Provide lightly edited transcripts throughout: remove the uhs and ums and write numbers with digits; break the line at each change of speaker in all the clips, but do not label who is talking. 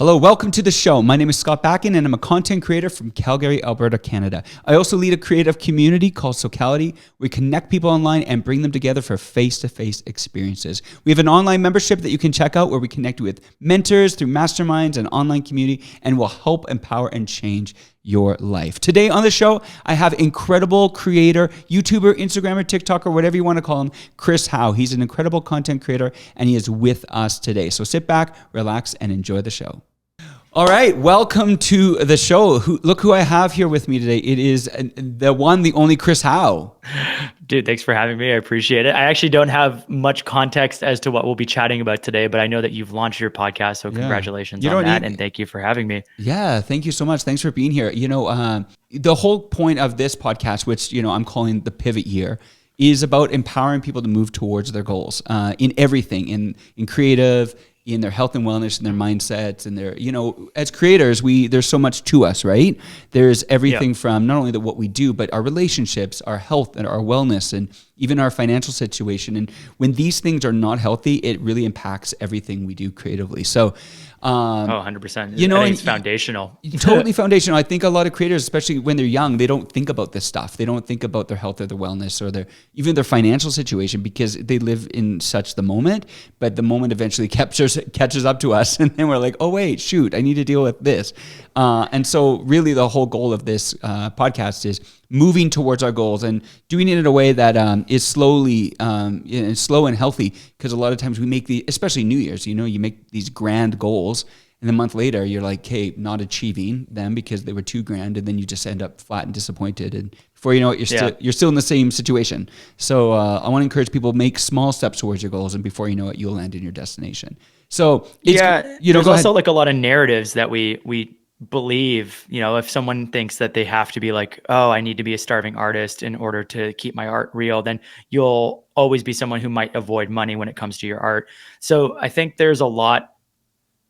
Hello, welcome to the show. My name is Scott Bakken, and I'm a content creator from Calgary, Alberta, Canada. I also lead a creative community called Socality. We connect people online and bring them together for face-to-face experiences. We have an online membership that you can check out where we connect with mentors through masterminds and online community, and will help empower and change your life. Today on the show, I have incredible creator, YouTuber, Instagrammer, TikToker, whatever you want to call him, Chris Hau. He's an incredible content creator, and he is with us today. So sit back, relax, and enjoy the show. All right, welcome to the show. Look who I have here with me today. It is the one, the only Chris Hau.
Dude, thanks for having me. I appreciate it. I actually don't have much context as to what we'll be chatting about today, but I know that you've launched your podcast, so congratulations on that, and thank you for having me.
Yeah, thank you so much. Thanks for being here. You know, the whole point of this podcast, which, I'm calling the Pivot Year, is about empowering people to move towards their goals in everything, in creative, in their health and wellness, and their mindsets, and their, as creators, there's so much to us, right? There's everything from not only what we do, but our relationships, our health, and our wellness, and even our financial situation. And when these things are not healthy, it really impacts everything we do creatively. So,
100%. It's foundational.
Totally foundational. I think a lot of creators, especially when they're young, they don't think about this stuff. They don't think about their health or their wellness or even their financial situation, because they live in such the moment, but the moment eventually catches up to us. And then we're like, oh wait, shoot, I need to deal with this. And so really the whole goal of this podcast is moving towards our goals and doing it in a way that is slowly, slow and healthy. Because a lot of times we make especially New Year's, you make these grand goals, and a month later you're like, hey, not achieving them because they were too grand, and then you just end up flat and disappointed. And before you know it, you're still in the same situation. So I want to encourage people, make small steps towards your goals, and before you know it, you'll land in your destination. So
there's also like a lot of narratives that we believe, if someone thinks that they have to be like, oh, I need to be a starving artist in order to keep my art real, then you'll always be someone who might avoid money when it comes to your art. So I think there's a lot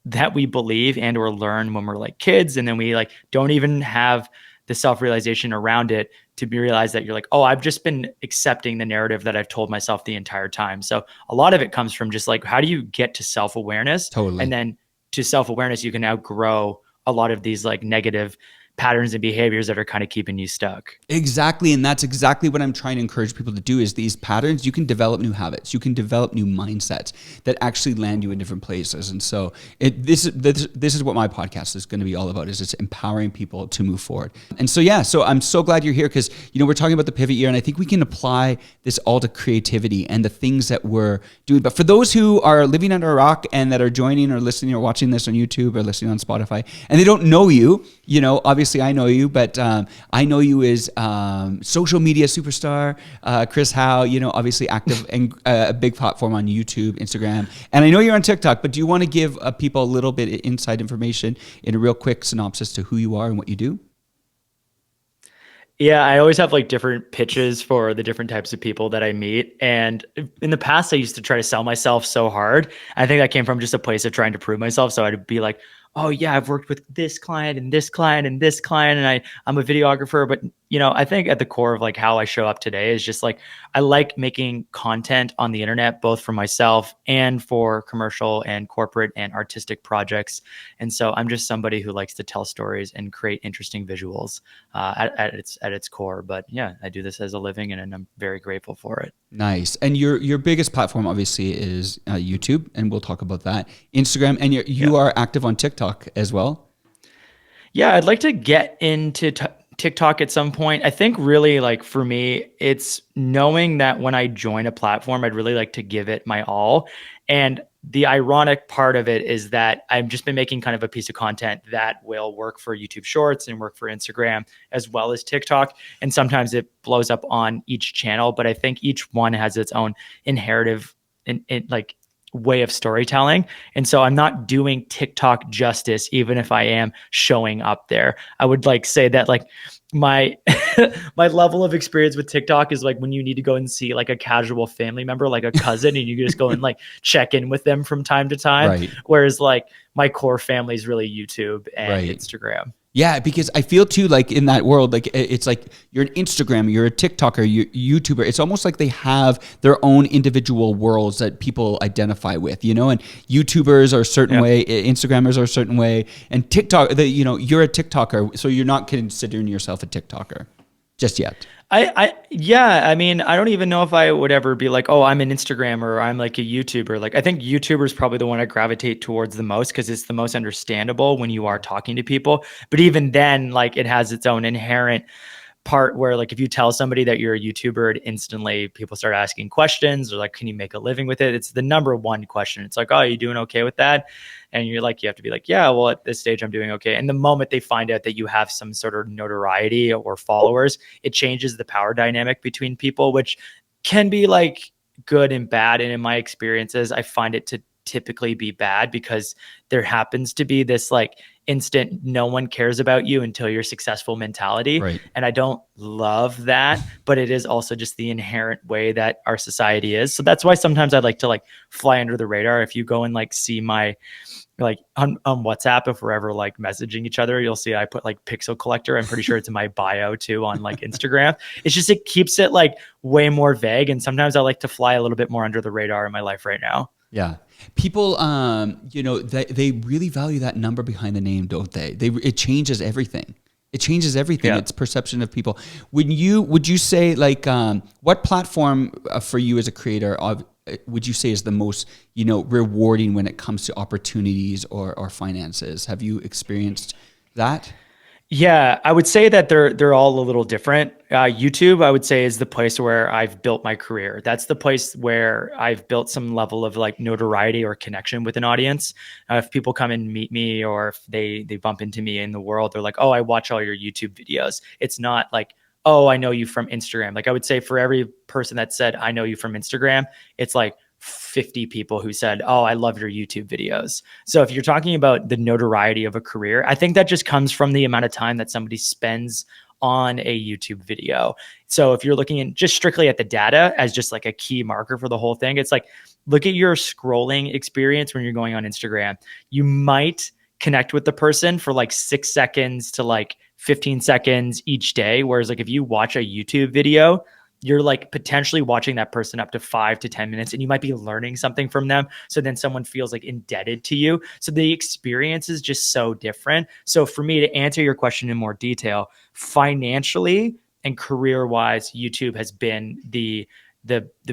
that we believe and or learn when we're like kids, and then we like don't even have the self-realization around it to be realized that you're like, oh, I've just been accepting the narrative that I've told myself the entire time. So a lot of it comes from just like, how do you get to self-awareness?
Totally.
And then to self-awareness, you can now grow a lot of these like negative patterns and behaviors that are kind of keeping you stuck.
Exactly. And that's exactly what I'm trying to encourage people to do, is these patterns. You can develop new habits. You can develop new mindsets that actually land you in different places. And so this is what my podcast is going to be all about, is it's empowering people to move forward. And so, so I'm so glad you're here, because, we're talking about the pivot year, and I think we can apply this all to creativity and the things that we're doing. But for those who are living under a rock and that are joining or listening or watching this on YouTube or listening on Spotify, and they don't know you, obviously I know you, but I know you as social media superstar, Chris Hau, obviously active and a big platform on YouTube, Instagram, and I know you're on TikTok, but do you want to give people a little bit of inside information in a real quick synopsis to who you are and what you do?
Yeah, I always have like different pitches for the different types of people that I meet. And in the past, I used to try to sell myself so hard. I think that came from just a place of trying to prove myself. So I'd be like, oh yeah, I've worked with this client and this client and this client, and I'm a videographer. But I think at the core of like how I show up today is just like, I like making content on the internet, both for myself and for commercial and corporate and artistic projects. And so I'm just somebody who likes to tell stories and create interesting visuals at its core. But yeah, I do this as a living, and I'm very grateful for it.
Nice. And your biggest platform obviously is YouTube, and we'll talk about that. Instagram, and you are active on TikTok as well.
Yeah, I'd like to get into TikTok at some point. I think really like for me, it's knowing that when I join a platform, I'd really like to give it my all. And the ironic part of it is that I've just been making kind of a piece of content that will work for YouTube Shorts and work for Instagram as well as TikTok. And sometimes it blows up on each channel, but I think each one has its own inheritive like way of storytelling. And so I'm not doing TikTok justice, even if I am showing up there. I would like say that like my my level of experience with TikTok is like when you need to go and see like a casual family member, like a cousin, and you just go and like check in with them from time to time.
Right.
Whereas like my core family is really YouTube and Instagram.
Yeah, because I feel too like in that world, like it's like you're an Instagrammer, you're a TikToker, you're YouTuber. It's almost like they have their own individual worlds that people identify with, you know. And YouTubers are a certain
Yeah.
way, Instagrammers are a certain way, and TikTok, you know, you're a TikToker, so you're not considering yourself a TikToker just yet.
Yeah, I mean, I don't even know if I would ever be like, oh, I'm an Instagrammer or I'm like a YouTuber. Like, I think YouTuber is probably the one I gravitate towards the most because it's the most understandable when you are talking to people. But even then, like, it has its own inherent part where, like, if you tell somebody that you're a YouTuber, it instantly people start asking questions or like, can you make a living with it? It's the number one question. It's like, oh, are you doing okay with that? And you're like, you have to be like, yeah, well, at this stage, I'm doing okay. And the moment they find out that you have some sort of notoriety or followers, it changes the power dynamic between people, which can be like good and bad. And in my experiences, I find it to typically be bad because there happens to be this like instant no one cares about you until you're successful mentality,
Right.
and I don't love that, but it is also just the inherent way that our society is. So that's why sometimes I like to like fly under the radar. If you go and like see my like on WhatsApp, if we're ever like messaging each other, you'll see I put like pixel collector. I'm pretty sure it's in my bio too on like Instagram. It's just it keeps it like way more vague, and sometimes I like to fly a little bit more under the radar in my life right now.
Yeah. People, you know, they really value that number behind the name, don't they? It changes everything. It changes everything.
Yeah.
It's perception of people. Would you say like, what platform for you as a creator of, would you say is the most, you know, rewarding when it comes to opportunities or finances? Have you experienced that?
Yeah, I would say that they're all a little different. YouTube, I would say, is the place where I've built my career. That's the place where I've built some level of like notoriety or connection with an audience. If people come and meet me, or if they bump into me in the world, they're like, "Oh, I watch all your YouTube videos." It's not like, "Oh, I know you from Instagram." Like I would say, for every person that said, "I know you from Instagram," it's like 50 people who said, "Oh, I love your YouTube videos." So if you're talking about the notoriety of a career, I think that just comes from the amount of time that somebody spends on a YouTube video. So if you're looking in just strictly at the data as just like a key marker for the whole thing, it's like, look at your scrolling experience when you're going on Instagram. You might connect with the person for like 6 seconds to like 15 seconds each day. Whereas like if you watch a YouTube video, you're like potentially watching that person up to 5 to 10 minutes, and you might be learning something from them. So then someone feels like indebted to you. So the experience is just so different. So for me to answer your question in more detail, financially and career wise, YouTube has been the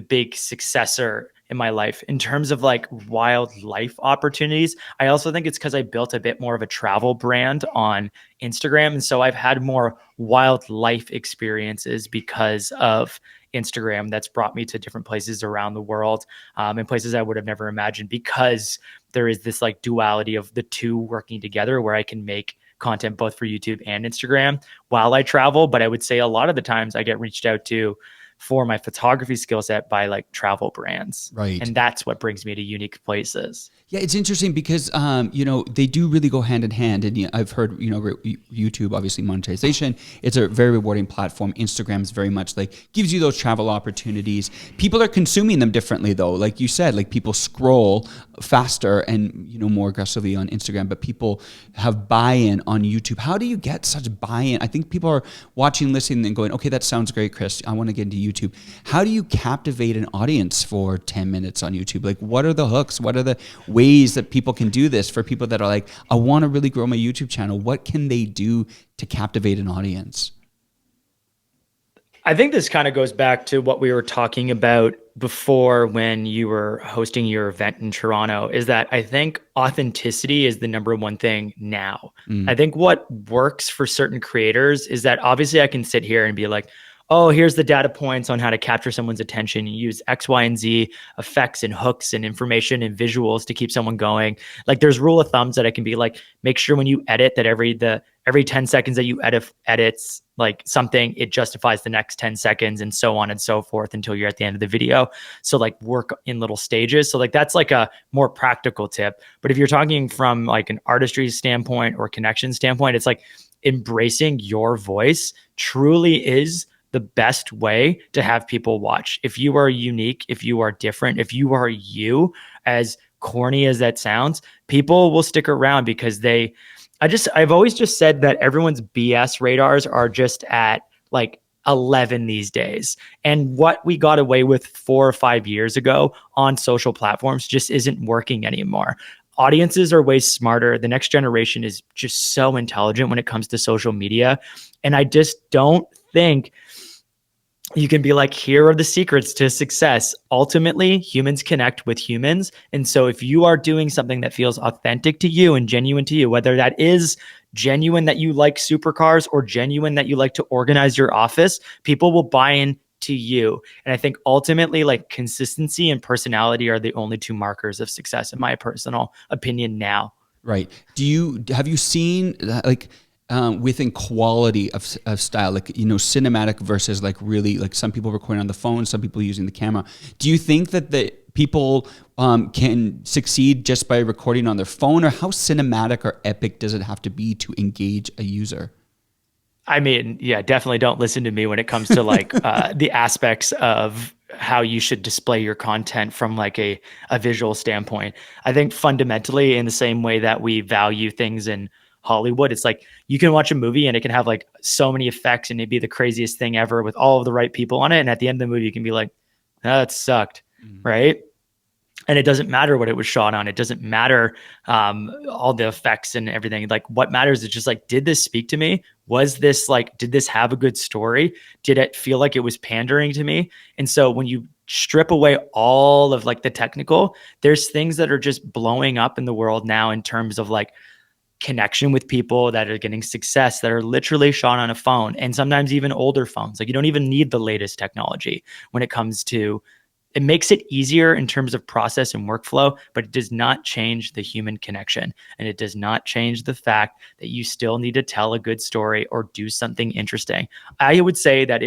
big successor in my life. In terms of like wildlife opportunities, I also think it's because I built a bit more of a travel brand on Instagram. And so I've had more wildlife experiences because of Instagram. That's brought me to different places around the world, and places I would have never imagined, because there is this like duality of the two working together where I can make content both for YouTube and Instagram while I travel. But I would say a lot of the times I get reached out to for my photography skill set by like travel brands.
Right.
And that's what brings me to unique places.
Yeah, it's interesting because you know, they do really go hand in hand, and I've heard, you know, YouTube, obviously monetization, it's a very rewarding platform. Instagram is very much like gives you those travel opportunities. People are consuming them differently though, like you said, like people scroll faster and, you know, more aggressively on Instagram, but people have buy-in on YouTube. How do you get such buy-in? I think people are watching, listening, and going, okay, that sounds great, Chris, I want to get into YouTube. How do you captivate an audience for 10 minutes on YouTube? Like, what are the hooks? What are the ways that people can do this for people that are like, I want to really grow my YouTube channel? What can they do to captivate an audience?
I think this kind of goes back to what we were talking about before when you were hosting your event in Toronto, is that I think authenticity is the number one thing now. I
Mm.
think what works for certain creators is that obviously I can sit here and be like, oh, here's the data points on how to capture someone's attention. You use X, Y, and Z effects and hooks and information and visuals to keep someone going. Like there's rule of thumbs that I can be like, make sure when you edit that every 10 seconds that you edits like something, it justifies the next 10 seconds, and so on and so forth until you're at the end of the video. So like work in little stages. So like that's like a more practical tip. But if you're talking from like an artistry standpoint or connection standpoint, it's like embracing your voice truly is the best way to have people watch. If you are unique, if you are different, if you are you as corny as that sounds, people will stick around because I've always just said that everyone's BS radars are just at like 11 these days. And what we got away with 4 or 5 years ago on social platforms just isn't working anymore. Audiences are way smarter. The next generation is just so intelligent when it comes to social media. And I just don't think you can be like, here are the secrets to success. Ultimately, humans connect with humans. And so if you are doing something that feels authentic to you and genuine to you, whether that is genuine that you like supercars or genuine that you like to organize your office, people will buy in to you. And I think ultimately, like, consistency and personality are the only two markers of success, in my personal opinion now.
Right. Have you seen like within quality of style, like, cinematic versus like really like some people recording on the phone, some people using the camera. Do you think that the people can succeed just by recording on their phone, or how cinematic or epic does it have to be to engage a user?
I mean, yeah, definitely don't listen to me when it comes to like the aspects of how you should display your content from like a visual standpoint. I think fundamentally, in the same way that we value things in Hollywood, it's like you can watch a movie and it can have like so many effects and it'd be the craziest thing ever with all of the right people on it. And at the end of the movie, you can be like, that sucked, right? And it doesn't matter what it was shot on. It doesn't matter all the effects and everything. Like, what matters is just like, did this speak to me? Was this like, did this have a good story? Did it feel like it was pandering to me? And so when you strip away all of like the technical, there's things that are just blowing up in the world now in terms of like connection with people that are getting success that are literally shot on a phone, and sometimes even older phones. Like, you don't even need the latest technology when it comes to, it makes it easier in terms of process and workflow, but it does not change the human connection. And it does not change the fact that you still need to tell a good story or do something interesting. I would say that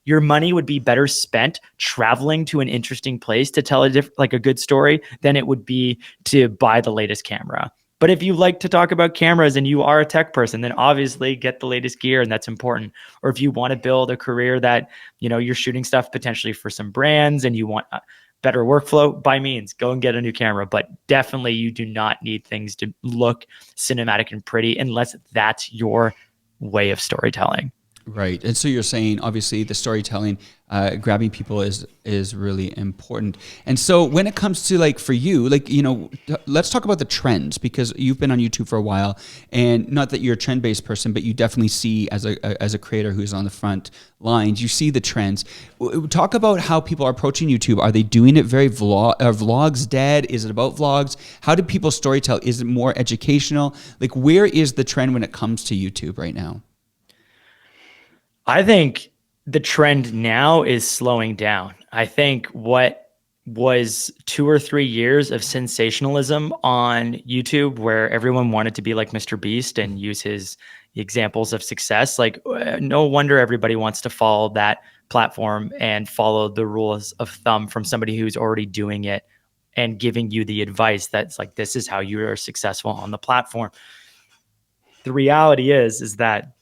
your money would be better spent traveling to an interesting place to tell like a good story than it would be to buy the latest camera. But if you like to talk about cameras and you are a tech person, then obviously get the latest gear, and that's important. Or if you want to build a career that, you're shooting stuff potentially for some brands and you want a better workflow, by means, go and get a new camera. But definitely you do not need things to look cinematic and pretty unless that's your way of storytelling.
Right. And so you're saying, obviously, the storytelling, grabbing people is really important. And so when it comes to, like, for you, like, let's talk about the trends, because you've been on YouTube for a while, and not that you're a trend-based person, but you definitely see, as a creator who's on the front lines, you see the trends. Talk about how people are approaching YouTube. Are they doing it very are vlogs dead? Is it about vlogs? How do people storytell? Is it more educational? Like, where is the trend when it comes to YouTube right now?
I think the trend now is slowing down. I think what was 2 or 3 years of sensationalism on YouTube, where everyone wanted to be like Mr. Beast and use his examples of success, like, no wonder everybody wants to follow that platform and follow the rules of thumb from somebody who's already doing it and giving you the advice that's like, this is how you are successful on the platform. The reality is that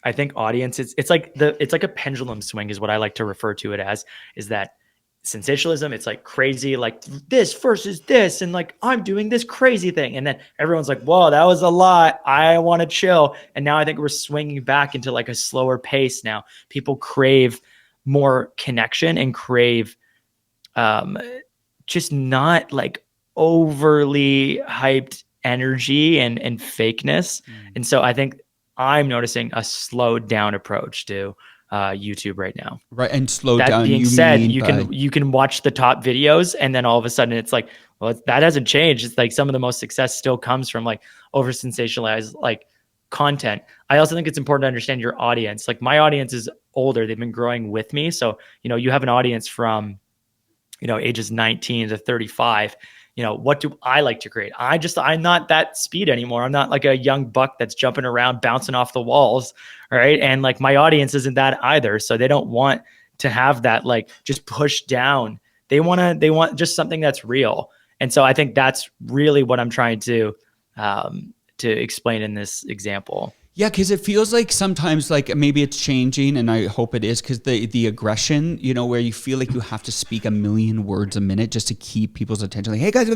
I think audience, it's like a pendulum swing is what I like to refer to it as, is that sensationalism, it's like crazy, like this versus this, and like, I'm doing this crazy thing. And then everyone's like, whoa, that was a lot. I want to chill. And now I think we're swinging back into like a slower pace now. People crave more connection and crave just not like overly hyped energy and fakeness. And so I think I'm noticing a slowed down approach to YouTube right now.
Right. And slow
That
down,
being
you
said,
mean
you can watch the top videos, and then all of a sudden it's like, well, that hasn't changed. It's like some of the most success still comes from like over sensationalized like content. I also think it's important to understand your audience. Like, my audience is older; they've been growing with me. So you have an audience from ages 19 to 35. What do I like to create? I'm not that speed anymore. I'm not like a young buck that's jumping around, bouncing off the walls. Right. And like, my audience isn't that either. So they don't want to have that, like, just push down. They want just something that's real. And so I think that's really what I'm trying to explain in this example.
Yeah, because it feels like sometimes, like maybe it's changing, and I hope it is, because the aggression, you know, where you feel like you have to speak a million words a minute just to keep people's attention. Like, hey guys,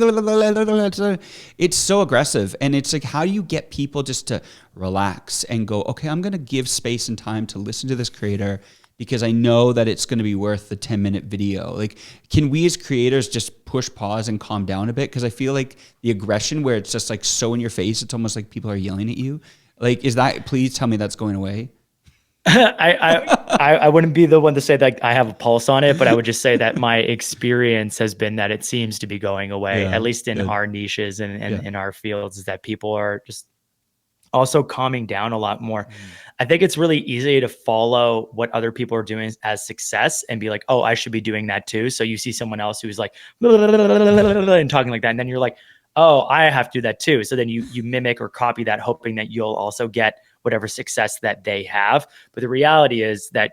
it's so aggressive, and it's like, how do you get people just to relax and go, okay, I'm gonna give space and time to listen to this creator because I know that it's going to be worth the 10-minute video. Like, can we as creators just push pause and calm down a bit? Because I feel like the aggression where it's just like so in your face, it's almost like people are yelling at you. Like, is that, please tell me that's going away?
I wouldn't be the one to say that I have a pulse on it, but I would just say that my experience has been that it seems to be going away, at least in our niches and in our fields, is that people are just also calming down a lot more. I think it's really easy to follow what other people are doing as success and be like, oh, I should be doing that too. So you see someone else who's like, and talking like that. And then you're like, oh, I have to do that too. So then you mimic or copy that, hoping that you'll also get whatever success that they have. But the reality is that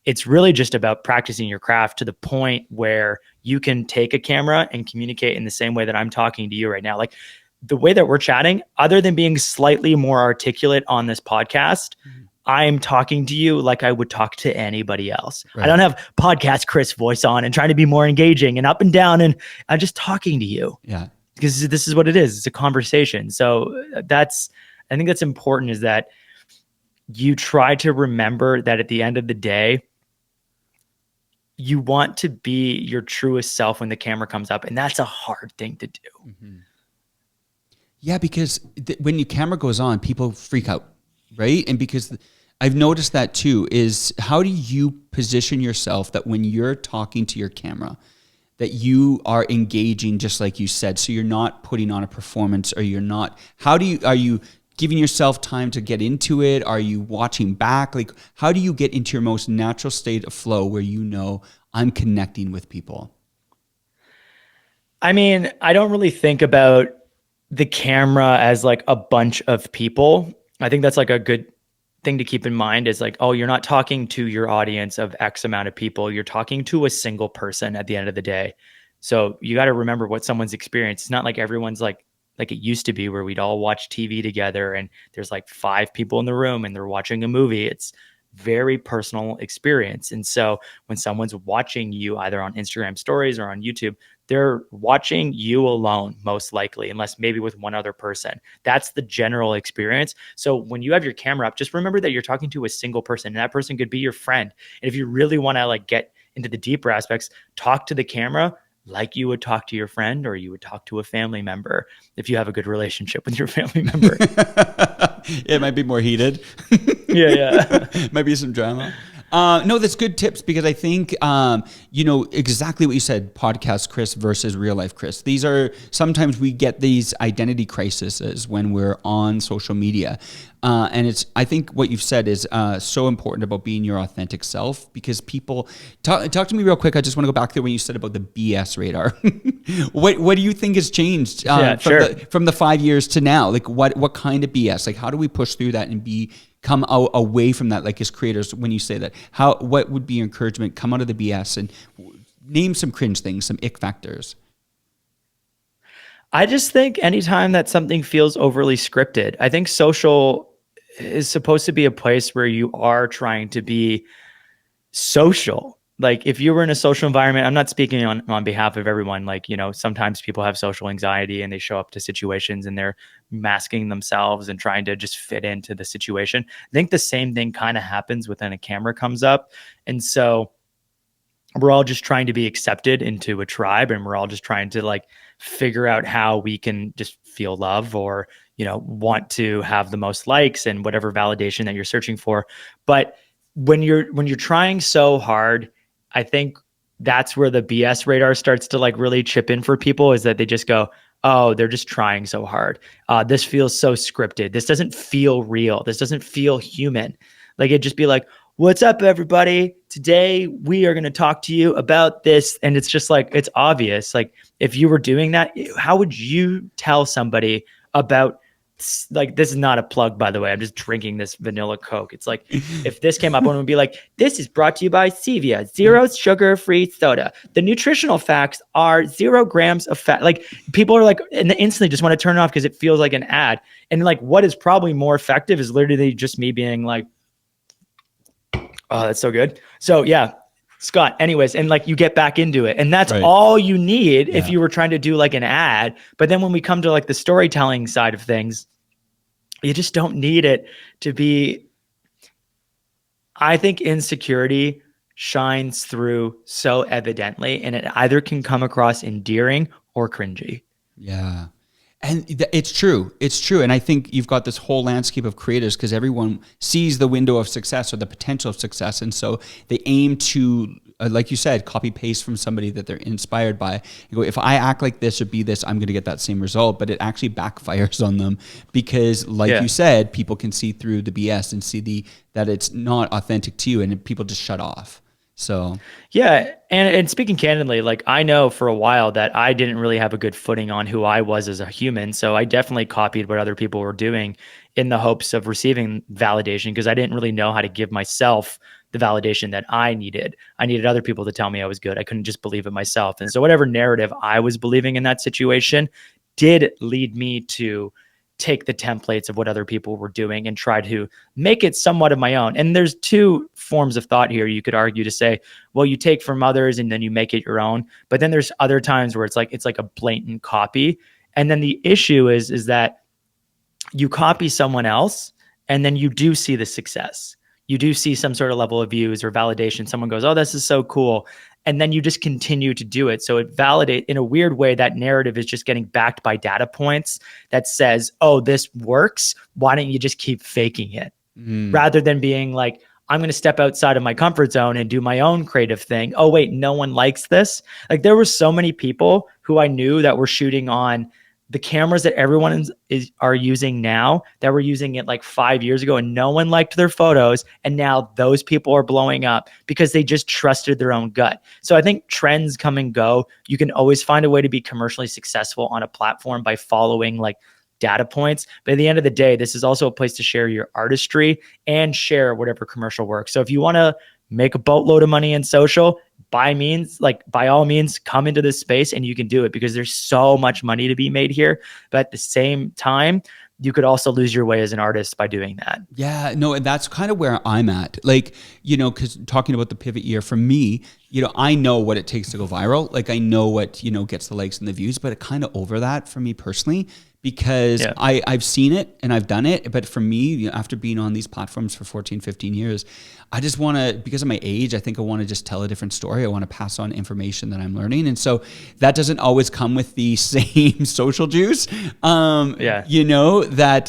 it's really just about practicing your craft to the point where you can take a camera and communicate in the same way that I'm talking to you right now. Like, the way that we're chatting, other than being slightly more articulate on this podcast, I'm talking to you like I would talk to anybody else. Right. I don't have podcast Chris voice on and trying to be more engaging and up and down, and I'm just talking to you.
Yeah.
Because this is what it is. It's a conversation. So I think that's important, is that you try to remember that at the end of the day, you want to be your truest self when the camera comes up. And that's a hard thing to do.
Mm-hmm. Yeah, because when your camera goes on, people freak out, right? And because I've noticed that too, is how do you position yourself that when you're talking to your camera, that you are engaging just like you said, so you're not putting on a performance, or you're not, are you giving yourself time to get into it? Are you watching back? Like, how do you get into your most natural state of flow where you know I'm connecting with people?
I mean, I don't really think about the camera as like a bunch of people. I think that's like a good thing to keep in mind, is like, oh, you're not talking to your audience of X amount of people. You're talking to a single person at the end of the day. So you got to remember what someone's experience. It's not like everyone's like it used to be, where we'd all watch TV together and there's like 5 people in the room and they're watching a movie. It's very personal experience. And so when someone's watching you either on Instagram stories or on YouTube, they're watching you alone, most likely, unless maybe with one other person. That's the general experience. So when you have your camera up, just remember that you're talking to a single person, and that person could be your friend. And if you really want to like get into the deeper aspects, talk to the camera like you would talk to your friend, or you would talk to a family member if you have a good relationship with your family member.
It might be more heated.
Yeah.
Might be some drama. No, that's good tips, because I think, exactly what you said, podcast Chris versus real life Chris. These are, sometimes we get these identity crises when we're on social media. And I think what you've said is so important about being your authentic self, because people, talk to me real quick. I just want to go back there when you said about the BS radar. What do you think has changed from the 5 years to now? Like, what kind of BS? Like, how do we push through that and come out away from that? Like, as creators, when you say that, what would be your encouragement? Come out of the BS and name some cringe things, some ick factors.
I just think anytime that something feels overly scripted, I think social is supposed to be a place where you are trying to be social. Like, if you were in a social environment, I'm not speaking on behalf of everyone. Like, sometimes people have social anxiety and they show up to situations and they're masking themselves and trying to just fit into the situation. I think the same thing kind of happens when a camera comes up. And so we're all just trying to be accepted into a tribe, and we're all just trying to like figure out how we can just feel love, or, want to have the most likes and whatever validation that you're searching for. But when you're trying so hard, I think that's where the BS radar starts to like really chip in for people, is that they just go, oh, they're just trying so hard. This feels so scripted. This doesn't feel real. This doesn't feel human. Like, it'd just be like, what's up, everybody? Today, we are going to talk to you about this. And it's just like, it's obvious. Like, if you were doing that, how would you tell somebody about like, this is not a plug, by the way. I'm just drinking this vanilla Coke. It's like, if this came up, one would be like, this is brought to you by Stevia, zero sugar-free soda. The nutritional facts are 0 grams of fat. Like, people are like, and they instantly just want to turn it off because it feels like an ad. And like, what is probably more effective is literally just me being like, oh, that's so good. So yeah, Scott, anyways, and like, you get back into it, and that's all you need if you were trying to do like an ad. But then when we come to like the storytelling side of things, you just don't need it to be. I think insecurity shines through so evidently, and it either can come across endearing or cringy.
Yeah. And it's true. It's true. And I think you've got this whole landscape of creators because everyone sees the window of success or the potential of success. And so they aim to, like you said, copy paste from somebody that they're inspired by. You go, if I act like this or be this, I'm going to get that same result. But it actually backfires on them because, like you said, people can see through the BS and see that it's not authentic to you, and people just shut off. So
yeah, and speaking candidly, like, I know for a while that I didn't really have a good footing on who I was as a human. So I definitely copied what other people were doing in the hopes of receiving validation, because I didn't really know how to give myself the validation that I needed. I needed other people to tell me I was good. I couldn't just believe it myself. And so whatever narrative I was believing in that situation did lead me to take the templates of what other people were doing and try to make it somewhat of my own. And there's two forms of thought here. You could argue to say, well, you take from others and then you make it your own. But then there's other times where it's like a blatant copy. And then the issue is that you copy someone else and then you do see the success. You do see some sort of level of views or validation. Someone goes, oh, this is so cool. And then you just continue to do it. So it validates, in a weird way, that narrative is just getting backed by data points that says, oh, this works. Why don't you just keep faking it? Rather than being like, I'm going to step outside of my comfort zone and do my own creative thing. Oh, wait, no one likes this. Like, there were so many people who I knew that were shooting on the cameras that everyone are using now, that were using it like 5 years ago, and no one liked their photos. And now those people are blowing up because they just trusted their own gut. So I think trends come and go. You can always find a way to be commercially successful on a platform by following like data points. But at the end of the day, this is also a place to share your artistry and share whatever commercial works. So if you want to make a boatload of money in social, by all means, come into this space and you can do it, because there's so much money to be made here. But at the same time, you could also lose your way as an artist by doing that.
Yeah, no, and that's kind of where I'm at. Like, because talking about the pivot year, for me, I know what it takes to go viral. Like, I know what, gets the likes and the views, but it kind of over that for me personally, because I've seen it and I've done it. But for me, after being on these platforms for 14, 15 years, I just want to, because of my age, I think I want to just tell a different story. I want to pass on information that I'm learning. And so that doesn't always come with the same social juice, that,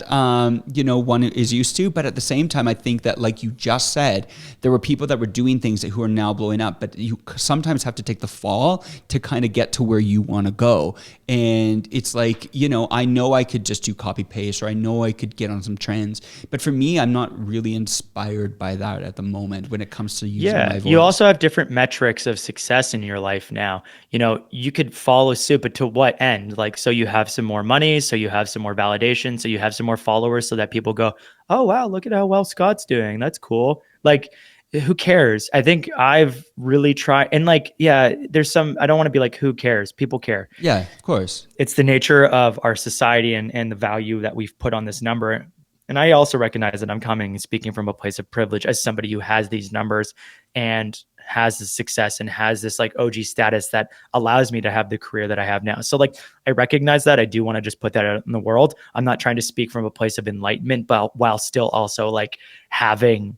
one is used to. But at the same time, I think that, like you just said, there were people that were doing things who are now blowing up, but you sometimes have to take the fall to kind of get to where you want to go. And it's like, I know I could just do copy paste, or I know I could get on some trends. But for me, I'm not really inspired by that at the moment when it comes to using my voice.
You also have different metrics of success in your life now. You could follow suit, but to what end? Like, so you have some more money, so you have some more validation, so you have some more followers, so that people go, oh, wow, look at how well Scott's doing. That's cool. Like, who cares? I think I've really tried. And like, there's some, I don't want to be like, who cares? People care.
Yeah, of course.
It's the nature of our society and the value that we've put on this number. And I also recognize that I'm coming and speaking from a place of privilege as somebody who has these numbers and has this success and has this like OG status that allows me to have the career that I have now. So like, I recognize that. I do want to just put that out in the world. I'm not trying to speak from a place of enlightenment, but while still also like having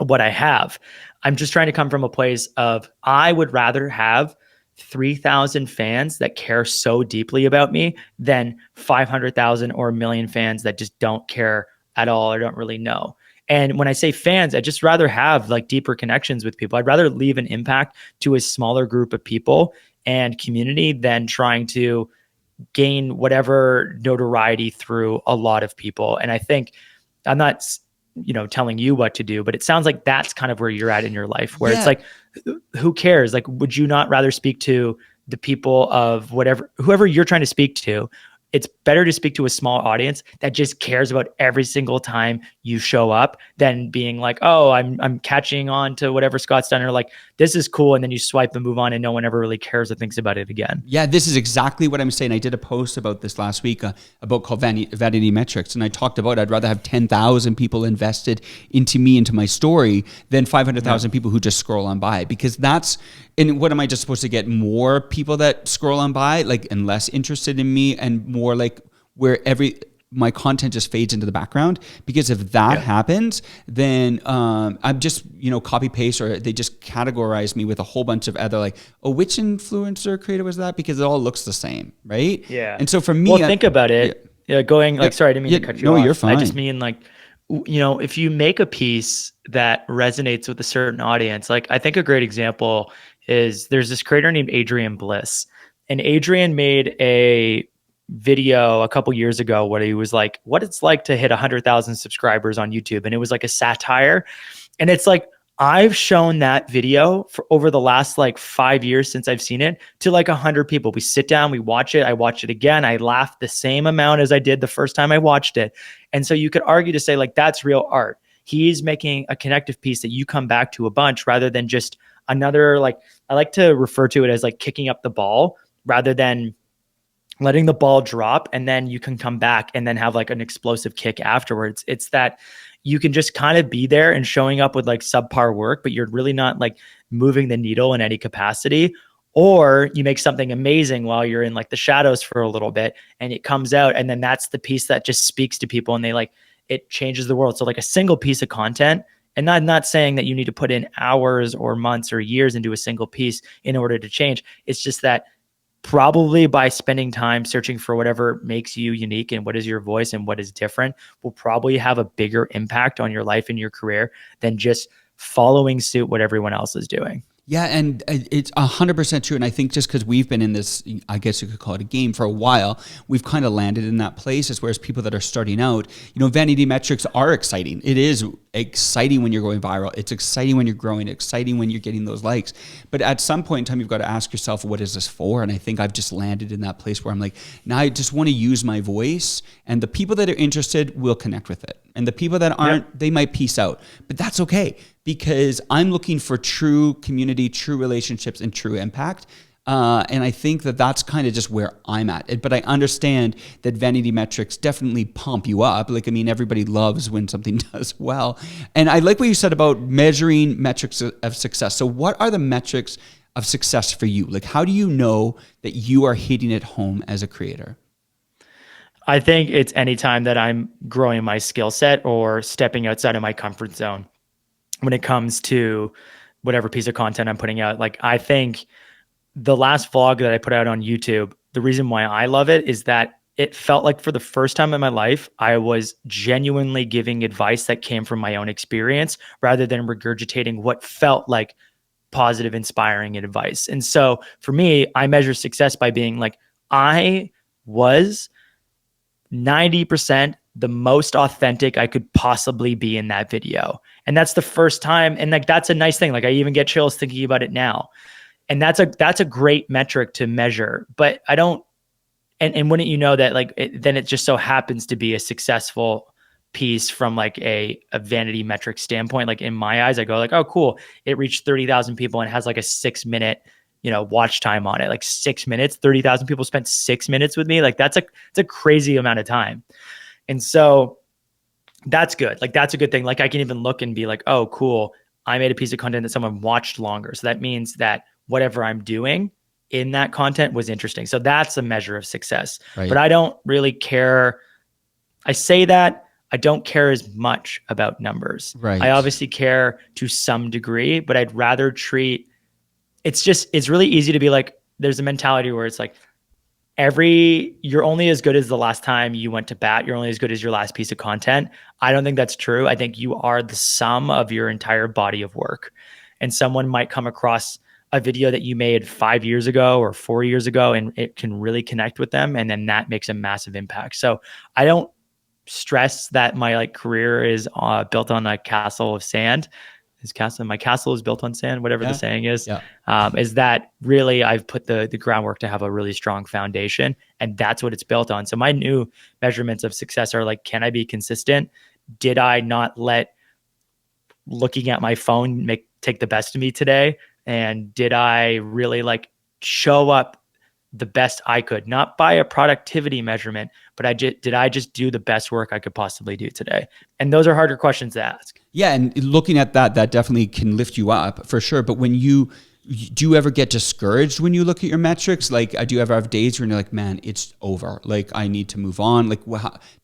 what I have. I'm just trying to come from a place of, I would rather have 3,000 fans that care so deeply about me than 500,000 or 1 million fans that just don't care at all or don't really know. And when I say fans, I'd just rather have like deeper connections with people. I'd rather leave an impact to a smaller group of people and community than trying to gain whatever notoriety through a lot of people. And I think I'm not telling you what to do, but it sounds like that's kind of where you're at in your life, where it's like, who cares? Like, would you not rather speak to the people of whoever you're trying to speak to, it's better to speak to a small audience that just cares about every single time you show up than being like, oh, I'm catching on to whatever Scott's done, or like, this is cool. And then you swipe and move on and no one ever really cares or thinks about it again.
Yeah, this is exactly what I'm saying. I did a post about this last week, about called Vanity Metrics. And I talked about, I'd rather have 10,000 people invested into me, into my story, than 500,000 people who just scroll on by, because and what am I just supposed to get more people that scroll on by, like, and less interested in me, and more like where my content just fades into the background? Because if that happens, then I'm just, copy paste, or they just categorize me with a whole bunch of other, like, oh, which influencer creator was that? Because it all looks the same, right?
Yeah.
And so for me,
well, think about it. Sorry, I didn't mean to cut you off.
You're fine.
I just mean, like, if you make a piece that resonates with a certain audience, like, I think a great example is there's this creator named Adrian Bliss, and Adrian made a video a couple years ago where he was like, what it's like to hit 100,000 subscribers on YouTube. And it was like a satire. And it's like, I've shown that video for over the last like 5 years since I've seen it to like 100 people. We sit down, we watch it. I watch it again. I laugh the same amount as I did the first time I watched it. And so you could argue to say, like, that's real art. He's making a connective piece that you come back to a bunch, rather than just another, like, I like to refer to it as like kicking up the ball, rather than letting the ball drop and then you can come back and then have like an explosive kick afterwards. It's that you can just kind of be there and showing up with like subpar work, but you're really not like moving the needle in any capacity. Or you make something amazing while you're in like the shadows for a little bit, and it comes out, and then that's the piece that just speaks to people, and it changes the world. So like a single piece of content, and I'm not saying that you need to put in hours or months or years into a single piece in order to change. It's just that probably by spending time searching for whatever makes you unique and what is your voice and what is different will probably have a bigger impact on your life and your career than just following suit what everyone else is doing.
Yeah, and it's 100% true. And I think just because we've been in this, I guess you could call it a game, for a while, we've kind of landed in that place. As whereas people that are starting out, vanity metrics are exciting. It is exciting when you're going viral. It's exciting when you're growing. It's exciting when you're getting those likes. But at some point in time, you've got to ask yourself, what is this for? And I think I've just landed in that place where I'm like, now I just want to use my voice, and the people that are interested will connect with it. And the people that aren't, they might peace out. But that's okay, because I'm looking for true community, true relationships, and true impact. And I think that that's kind of just where I'm at. But I understand that vanity metrics definitely pump you up. Like, I mean, everybody loves when something does well. And I like what you said about measuring metrics of success. So what are the metrics of success for you? Like, how do you know that you are hitting it home as a creator?
I think it's anytime that I'm growing my skill set or stepping outside of my comfort zone when it comes to whatever piece of content I'm putting out. Like, I think the last vlog that I put out on YouTube, the reason why I love it is that it felt like for the first time in my life, I was genuinely giving advice that came from my own experience rather than regurgitating what felt like positive, inspiring advice. And so for me, I measure success by being like, I was 90% the most authentic I could possibly be in that video. And that's the first time. And like, that's a nice thing. Like, I even get chills thinking about it now. And that's a great metric to measure, but I don't, and wouldn't you know that like, then it just so happens to be a successful piece from like a vanity metric standpoint. Like, in my eyes, I go like, oh, cool. It reached 30,000 people and has like a 6-minute, watch time on it. Like 6 minutes, 30,000 people spent 6 minutes with me. Like, it's a crazy amount of time. And so that's good. Like, that's a good thing. Like, I can even look and be like, oh, cool. I made a piece of content that someone watched longer. So that means that whatever I'm doing in that content was interesting. So that's a measure of success. Right. But I don't really care. I say that I don't care as much about numbers. Right. I obviously care to some degree, but I'd rather treat, it's really easy to be like, there's a mentality where it's like, you're only as good as the last time you went to bat. You're only as good as your last piece of content. I don't think that's true. I think you are the sum of your entire body of work. And someone might come across a video that you made 5 years ago or 4 years ago, and it can really connect with them. And then that makes a massive impact. So I don't stress that my like career is built on a castle of sand. my castle is built on sand, whatever the saying is, is that really I've put the groundwork to have a really strong foundation, and that's what it's built on. So my new measurements of success are like, can I be consistent? Did I not let looking at my phone take the best of me today? And did I really like show up the best I could, not by a productivity measurement, but did I just do the best work I could possibly do today? And those are harder questions to ask.
Yeah. And looking at that definitely can lift you up for sure. But do you ever get discouraged when you look at your metrics? Like, do you ever have days where you're like, man, it's over. Like, I need to move on. Like, do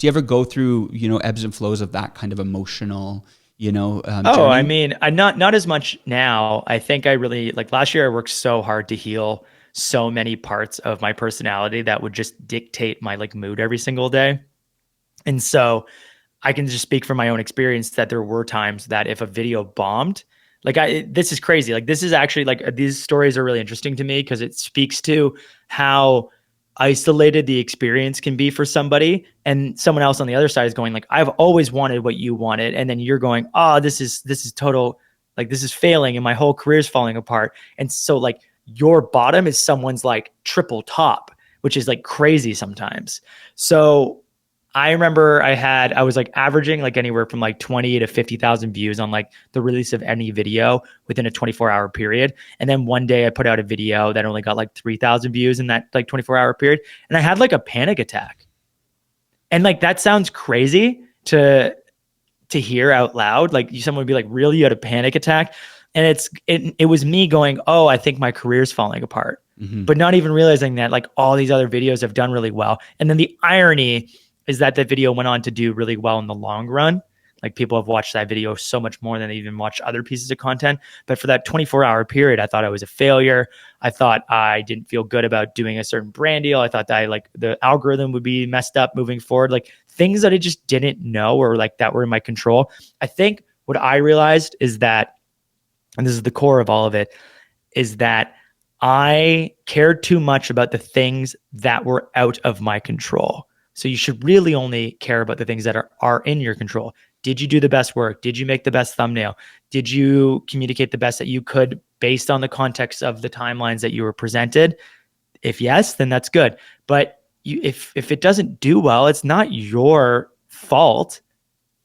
you ever go through, ebbs and flows of that kind of emotional, journey?
I mean, I'm not as much now. I think I really, like last year, I worked so hard to heal so many parts of my personality that would just dictate my like mood every single day. And so I can just speak from my own experience that there were times that if a video bombed, this is crazy. Like, this is actually like, these stories are really interesting to me because it speaks to how isolated the experience can be for somebody, and someone else on the other side is going like, I've always wanted what you wanted. And then you're going, oh, this is total, like, this is failing and my whole career is falling apart. And so like, your bottom is someone's like triple top, which is like crazy sometimes. So I remember I was like averaging like anywhere from like 20 to 50,000 views on like the release of any video within a 24-hour period. And then one day I put out a video that only got like 3,000 views in that like 24-hour period. And I had like a panic attack. And like, that sounds crazy to hear out loud. Like, someone would be like, really, you had a panic attack? And it was me going, oh, I think my career's falling apart, but not even realizing that like all these other videos have done really well. And then the irony is that the video went on to do really well in the long run. Like, people have watched that video so much more than they even watched other pieces of content. But for that 24-hour period, I thought I was a failure. I thought I didn't feel good about doing a certain brand deal. I thought that the algorithm would be messed up moving forward, like things that I just didn't know or like that were in my control. I think what I realized is that, and this is the core of all of it, is that I cared too much about the things that were out of my control. So you should really only care about the things that are in your control. Did you do the best work? Did you make the best thumbnail? Did you communicate the best that you could based on the context of the timelines that you were presented? If yes, then that's good. But if it doesn't do well, it's not your fault.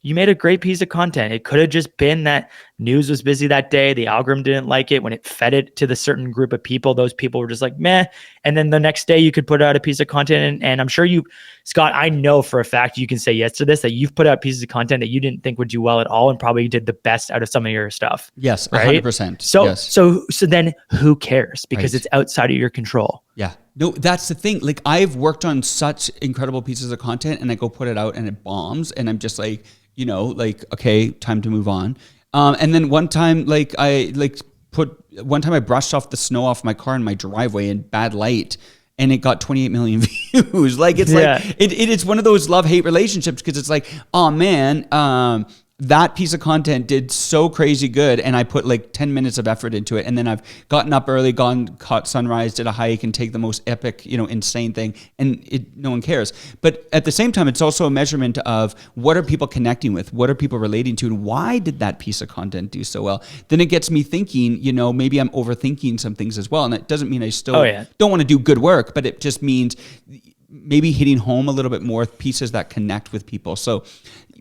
You made a great piece of content. It could have just been that news was busy that day. The algorithm didn't like it. When it fed it to the certain group of people, those people were just like, meh. And then the next day you could put out a piece of content. And I'm sure Scott, I know for a fact, you can say yes to this, that you've put out pieces of content that you didn't think would do well at all and probably did the best out of some of your stuff.
Yes,
right?
100%.
So,
yes.
so then who cares? Because it's outside of your control.
Yeah. No, that's the thing. Like, I've worked on such incredible pieces of content and I go put it out and it bombs. And I'm just like, okay, time to move on. And then one time, I brushed off the snow off my car in my driveway in bad light, and it got 28 million views. Like, it's it's one of those love-hate relationships, because it's like, oh man, that piece of content did so crazy good, and I put like 10 minutes of effort into it, and then I've gotten up early, caught sunrise, did a hike, and take the most epic, insane thing, and no one cares. But at the same time, it's also a measurement of what are people connecting with, what are people relating to, and why did that piece of content do so well? Then it gets me thinking, maybe I'm overthinking some things as well, and it doesn't mean I still don't want to do good work, but it just means maybe hitting home a little bit more pieces that connect with people. So,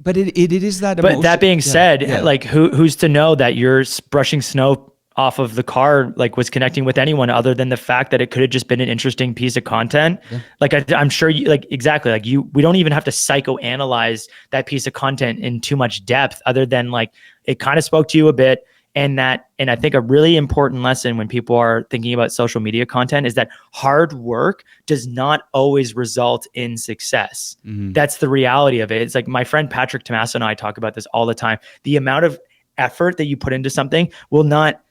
but it is that.
But that being said, like who's to know that you're brushing snow off of the car like was connecting with anyone other than the fact that it could have just been an interesting piece of content. Yeah. Like I'm sure you exactly like we don't even have to psychoanalyze that piece of content in too much depth, other than like it kind of spoke to you a bit. And I think a really important lesson when people are thinking about social media content is that hard work does not always result in success. Mm-hmm. That's the reality of it. It's like my friend Patrick Tommaso and I talk about this all the time. The amount of effort that you put into something will not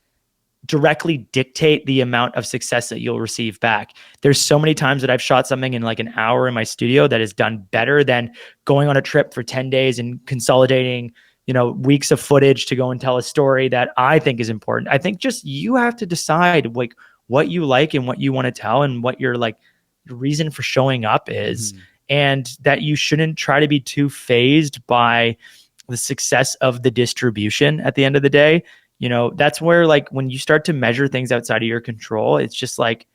directly dictate the amount of success that you'll receive back. There's so many times that I've shot something in like an hour in my studio that is done better than going on a trip for 10 days and consolidating weeks of footage to go and tell a story that I think is important. I think just you have to decide like what you like and what you want to tell and what your like reason for showing up is. Mm-hmm. And that you shouldn't try to be too fazed by the success of the distribution at the end of the day. that's where like when you start to measure things outside of your control, it's just like,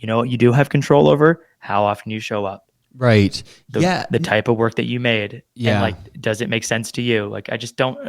what you do have control over? How often you show up,
Right.
the
Yeah.
the type of work that you made, and
Yeah.
like, does it make sense to you? Like, I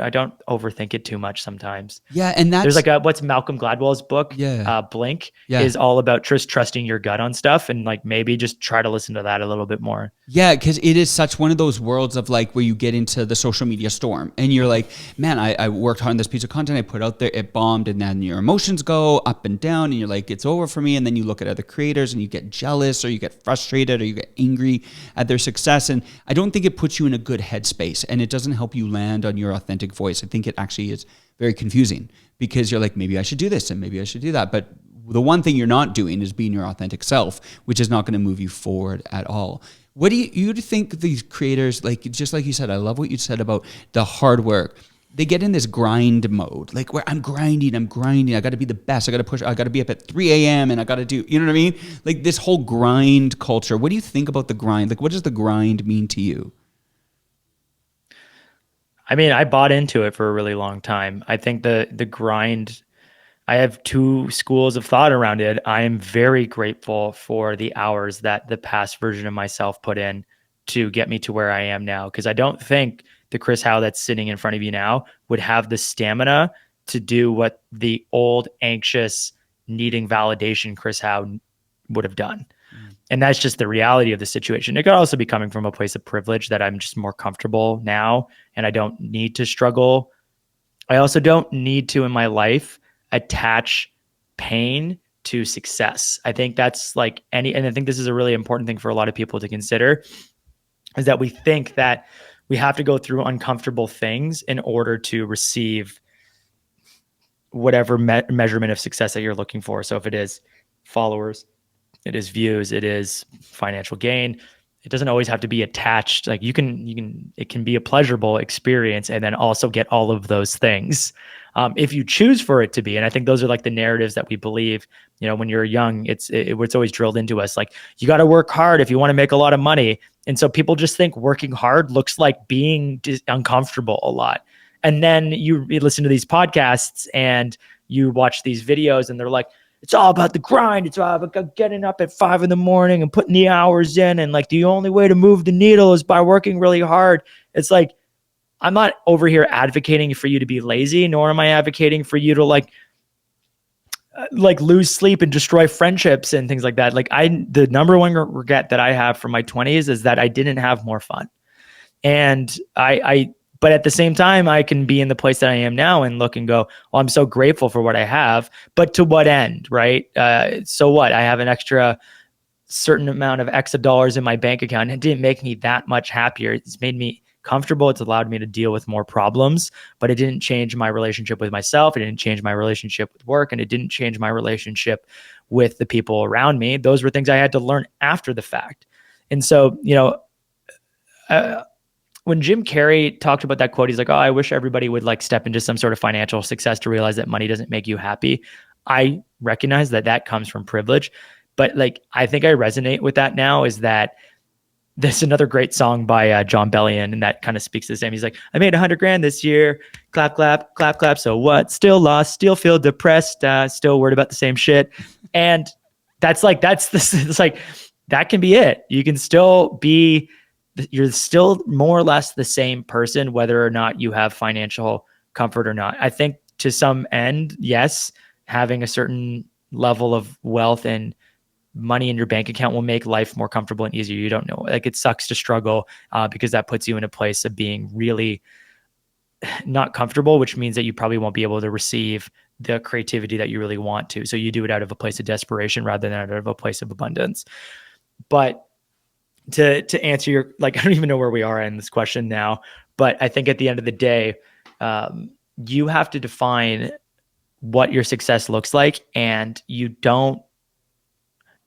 don't overthink it too much sometimes.
Yeah. And
There's
that's,
like what's Malcolm Gladwell's book,
yeah.
Blink,
Yeah.
is all about just trusting your gut on stuff, and like maybe just try to listen to that a little bit more.
Yeah, because it is such one of those worlds of like where you get into the social media storm and you're like, man, I worked hard on this piece of content I put out there, it bombed, and then your emotions go up and down and you're like, it's over for me. And then you look at other creators and you get jealous or you get frustrated or you get angry at their success. And I don't think it puts you in a good headspace and it doesn't help you land on your authentic voice. I think it actually is very confusing because you're like, maybe I should do this and maybe I should do that. But the one thing you're not doing is being your authentic self, which is not going to move you forward at all. What do you think these creators, like, just like you said, I love what you said about the hard work. They get in this grind mode, like where I'm grinding. I got to be the best. I got to push. I got to be up at 3 a.m. and I got to do, you know what I mean? Like this whole grind culture. What do you think about the grind? Like, what does the grind mean to you?
I mean, I bought into it for a really long time. I think the grind, I have two schools of thought around it. I am very grateful for the hours that the past version of myself put in to get me to where I am now. Because I don't think the Chris Hau that's sitting in front of you now would have the stamina to do what the old, anxious, needing validation Chris Hau would have done. And that's just the reality of the situation. It could also be coming from a place of privilege that I'm just more comfortable now and I don't need to struggle. I also don't need to in my life attach pain to success. I think that's like and I think this is a really important thing for a lot of people to consider, is that we think that we have to go through uncomfortable things in order to receive whatever measurement of success that you're looking for. So if it is followers, it is views, it is financial gain, it doesn't always have to be attached. Like it can be a pleasurable experience and then also get all of those things. If you choose for it to be. And I think those are like the narratives that we believe, when you're young, it's always drilled into us. Like, you got to work hard if you want to make a lot of money. And so people just think working hard looks like being uncomfortable a lot. And then you listen to these podcasts and you watch these videos and they're like, it's all about the grind. It's all about getting up at 5 a.m. and putting the hours in. And like, the only way to move the needle is by working really hard. It's like, I'm not over here advocating for you to be lazy, nor am I advocating for you to like lose sleep and destroy friendships and things like that. Like the number one regret that I have from my 20s is that I didn't have more fun. And but at the same time, I can be in the place that I am now and look and go, well, I'm so grateful for what I have, but to what end, right? So what? I have an extra certain amount of X of dollars in my bank account. It didn't make me that much happier. It's made me comfortable. It's allowed me to deal with more problems, but it didn't change my relationship with myself. It didn't change my relationship with work, and it didn't change my relationship with the people around me. Those were things I had to learn after the fact. And so, when Jim Carrey talked about that quote, he's like, oh, I wish everybody would like step into some sort of financial success to realize that money doesn't make you happy. I recognize that comes from privilege, but like, I think I resonate with that now, is that there's another great song by John Bellion, and that kind of speaks to the same. He's like, I made $100,000 this year. Clap, clap, clap, clap. So what? Still lost, still feel depressed, still worried about the same shit. And it's like, that can be it. You can still be, you're still more or less the same person, whether or not you have financial comfort or not. I think to some end, yes, having a certain level of wealth and money in your bank account will make life more comfortable and easier. You don't know. Like, it sucks to struggle because that puts you in a place of being really not comfortable, which means that you probably won't be able to receive the creativity that you really want to. So you do it out of a place of desperation rather than out of a place of abundance. But to answer your, like, I don't even know where we are in this question now, but I think at the end of the day, you have to define what your success looks like. And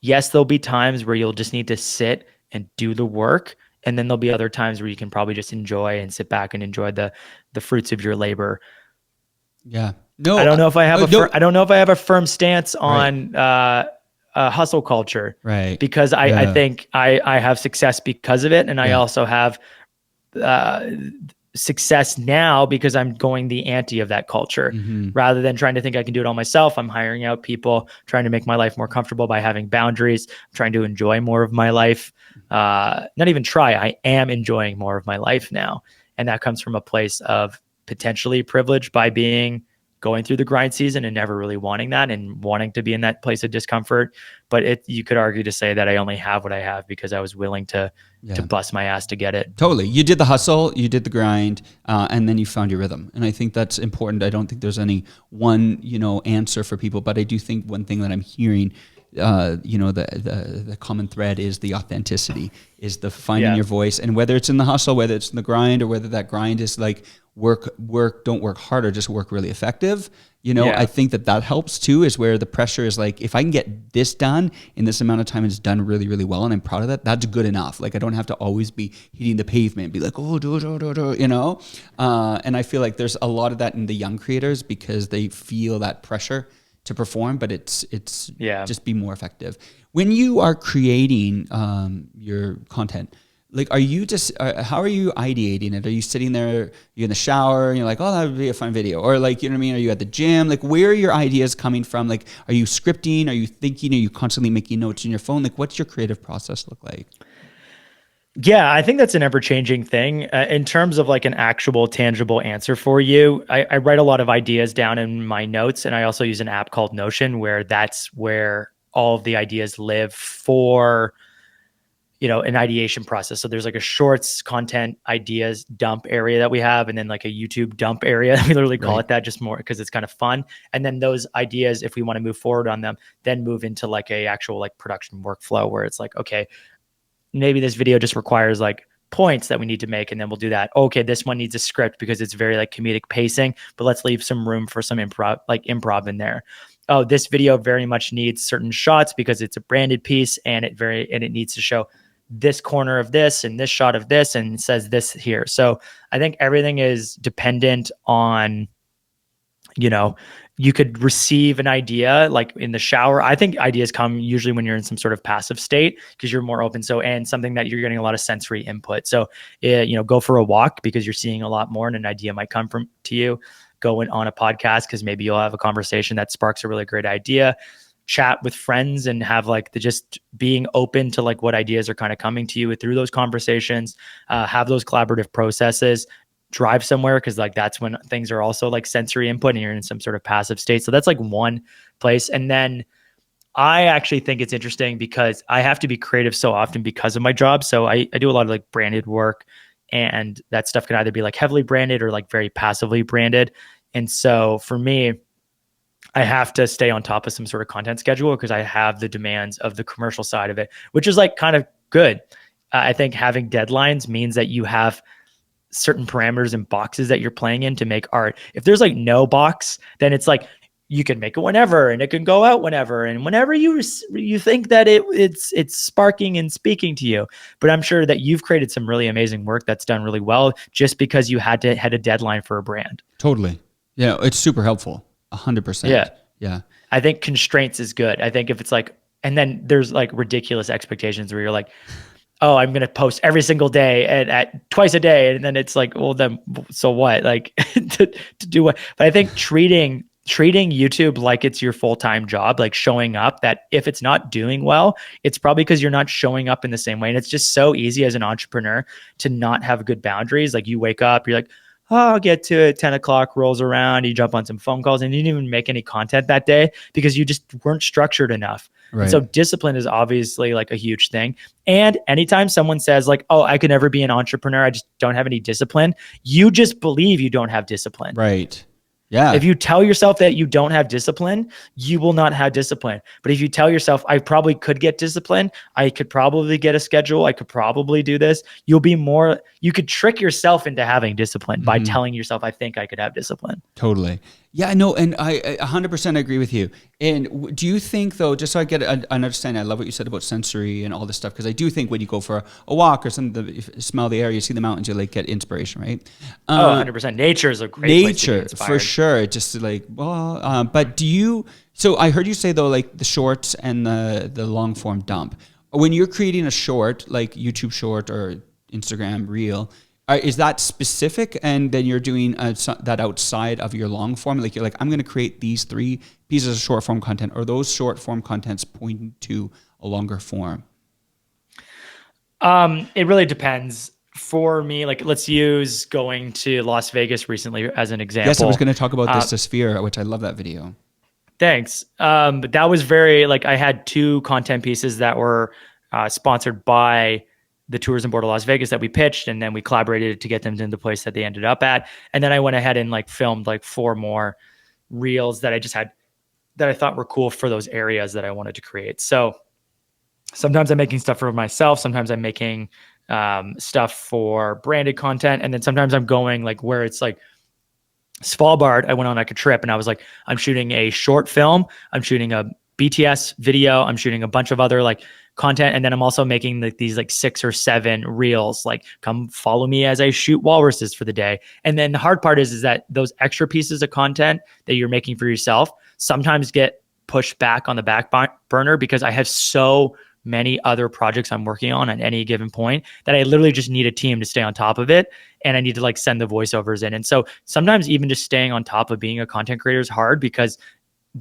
yes, there'll be times where you'll just need to sit and do the work. And then there'll be other times where you can probably just enjoy and sit back and enjoy the fruits of your labor.
Yeah. No,
I don't know if I have I don't know if I have a firm stance on, hustle culture,
right?
Because I think I have success because of it. And I also have, success now because I'm going the ante of that culture. Rather than trying to think I can do it all myself. I'm hiring out people, trying to make my life more comfortable by having boundaries, trying to enjoy more of my life. Not even try, I am enjoying more of my life now. And that comes from a place of potentially privilege by going through the grind season and never really wanting that and wanting to be in that place of discomfort. But you could argue to say that I only have what I have because I was willing to bust my ass to get it.
Totally. You did the hustle, you did the grind, and then you found your rhythm. And I think that's important. I don't think there's any one, answer for people, but I do think one thing that I'm hearing, the common thread is the authenticity, is the finding your voice. And whether it's in the hustle, whether it's in the grind, or whether that grind is like don't work harder, just work really effective. I think that helps too, is where the pressure is like, if I can get this done in this amount of time and it's done really, really well and I'm proud of that, that's good enough. Like I don't have to always be hitting the pavement, be like, oh, do. And I feel like there's a lot of that in the young creators because they feel that pressure to perform, but it's just be more effective. When you are creating your content, like, are you just, how are you ideating it? Are you sitting there, you're in the shower and you're like, oh, that would be a fun video? Or like, you know what I mean? Are you at the gym? Like, where are your ideas coming from? Like, are you scripting? Are you thinking? Are you constantly making notes in your phone? Like, what's your creative process look like?
Yeah, I think that's an ever-changing thing. In terms of like an actual tangible answer for you, I write a lot of ideas down in my notes, and I also use an app called Notion that's where all of the ideas live for, an ideation process. So there's like a shorts content ideas dump area that we have, and then like a YouTube dump area. We literally call it that just more because it's kind of fun. And then those ideas, if we want to move forward on them, then move into like a actual like production workflow where it's like, okay, maybe this video just requires like points that we need to make, and then we'll do that. Okay, this one needs a script because it's very like comedic pacing, but let's leave some room for some improv in there. Oh, this video very much needs certain shots because it's a branded piece and it needs to show this corner of this and this shot of this and it says this here. So I think everything is dependent on, you could receive an idea like in the shower. I think ideas come usually when you're in some sort of passive state because you're more open. So, and something that you're getting a lot of sensory input. So, go for a walk because you're seeing a lot more and an idea might come to you. Go on a podcast because maybe you'll have a conversation that sparks a really great idea. Chat with friends and have like just being open to like what ideas are kind of coming to you through those conversations, have those collaborative processes, drive somewhere because like that's when things are also like sensory input and you're in some sort of passive state. So that's like one place. And then I actually think it's interesting because I have to be creative so often because of my job. So I do a lot of like branded work, and that stuff can either be like heavily branded or like very passively branded. And so for me, I have to stay on top of some sort of content schedule because I have the demands of the commercial side of it, which is like kind of good. I think having deadlines means that you have certain parameters and boxes that you're playing in to make art. If there's like no box, then it's like you can make it whenever and it can go out whenever and whenever you think that it's sparking and speaking to you. But I'm sure that you've created some really amazing work that's done really well just because you had a deadline for a brand.
Totally. Yeah, it's super helpful. 100%. Yeah.
I think constraints is good. I think if it's like, and then there's like ridiculous expectations where you're like, oh, I'm going to post every single day and at twice a day. And then it's like, well, then, so what? Like to do what? But I think treating YouTube like it's your full-time job, like showing up, that if it's not doing well, it's probably because you're not showing up in the same way. And it's just so easy as an entrepreneur to not have good boundaries. Like you wake up, you're like, oh, I'll get to it. 10 o'clock rolls around. You jump on some phone calls and you didn't even make any content that day because you just weren't structured enough. Right. And so discipline is obviously like a huge thing. And anytime someone says like, oh, I could never be an entrepreneur, I just don't have any discipline, you just believe you don't have discipline.
Right. Yeah.
If you tell yourself that you don't have discipline, you will not have discipline. But if you tell yourself, I probably could get discipline, I could probably get a schedule, I could probably do this, you could trick yourself into having discipline by telling yourself, I think I could have discipline.
Totally. Yeah, no, and I 100% agree with you. And do you think though, just so I get an understanding, I love what you said about sensory and all this stuff, because I do think when you go for a walk or something, you smell the air, you see the mountains, you like get inspiration, right?
100%. Nature is a great place to be inspired.
For sure. Just like, well, but so I heard you say though, like the shorts and the long form dump. When you're creating a short, like YouTube short or Instagram reel, Is that specific, and then you're doing that outside of your long form? Like you're like, I'm going to create these 3 pieces of short form content, or those short form contents pointing to a longer form?
It really depends. For me, like let's use going to Las Vegas recently as an example.
Yes, I was going to talk about this, the Sphere, which I love that video.
Thanks. But that was very like I had 2 content pieces that were sponsored by the Tourism Board of Las Vegas that we pitched, and then we collaborated to get them to the place that they ended up at. And then I went ahead and like filmed like 4 more reels that I just had that I thought were cool for those areas that I wanted to create. So sometimes I'm making stuff for myself. Sometimes I'm making stuff for branded content. And then sometimes I'm going like where it's like Svalbard. I went on like a trip and I was like, I'm shooting a short film. I'm shooting a BTS video. I'm shooting a bunch of other like content. And then I'm also making these like 6 or 7 reels, like come follow me as I shoot walruses for the day. And then the hard part is that those extra pieces of content that you're making for yourself sometimes get pushed back on the back burner because I have so many other projects I'm working on at any given point that I literally just need a team to stay on top of it. And I need to like send the voiceovers in. And so sometimes even just staying on top of being a content creator is hard because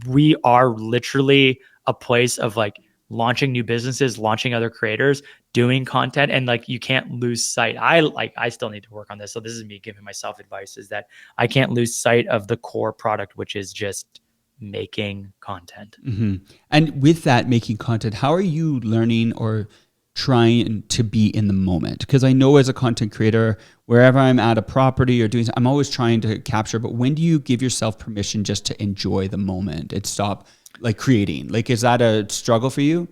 we are literally a place of like launching new businesses, launching other creators, doing content. And like, you can't lose sight. I still need to work on this. So this is me giving myself advice, is that I can't lose sight of the core product, which is just making content.
Mm-hmm. And with that making content, how are you learning or trying to be in the moment? Because I know as a content creator, wherever I'm at a property or doing, I'm always trying to capture, but when do you give yourself permission just to enjoy the moment and stop like creating? Like, is that a struggle for you?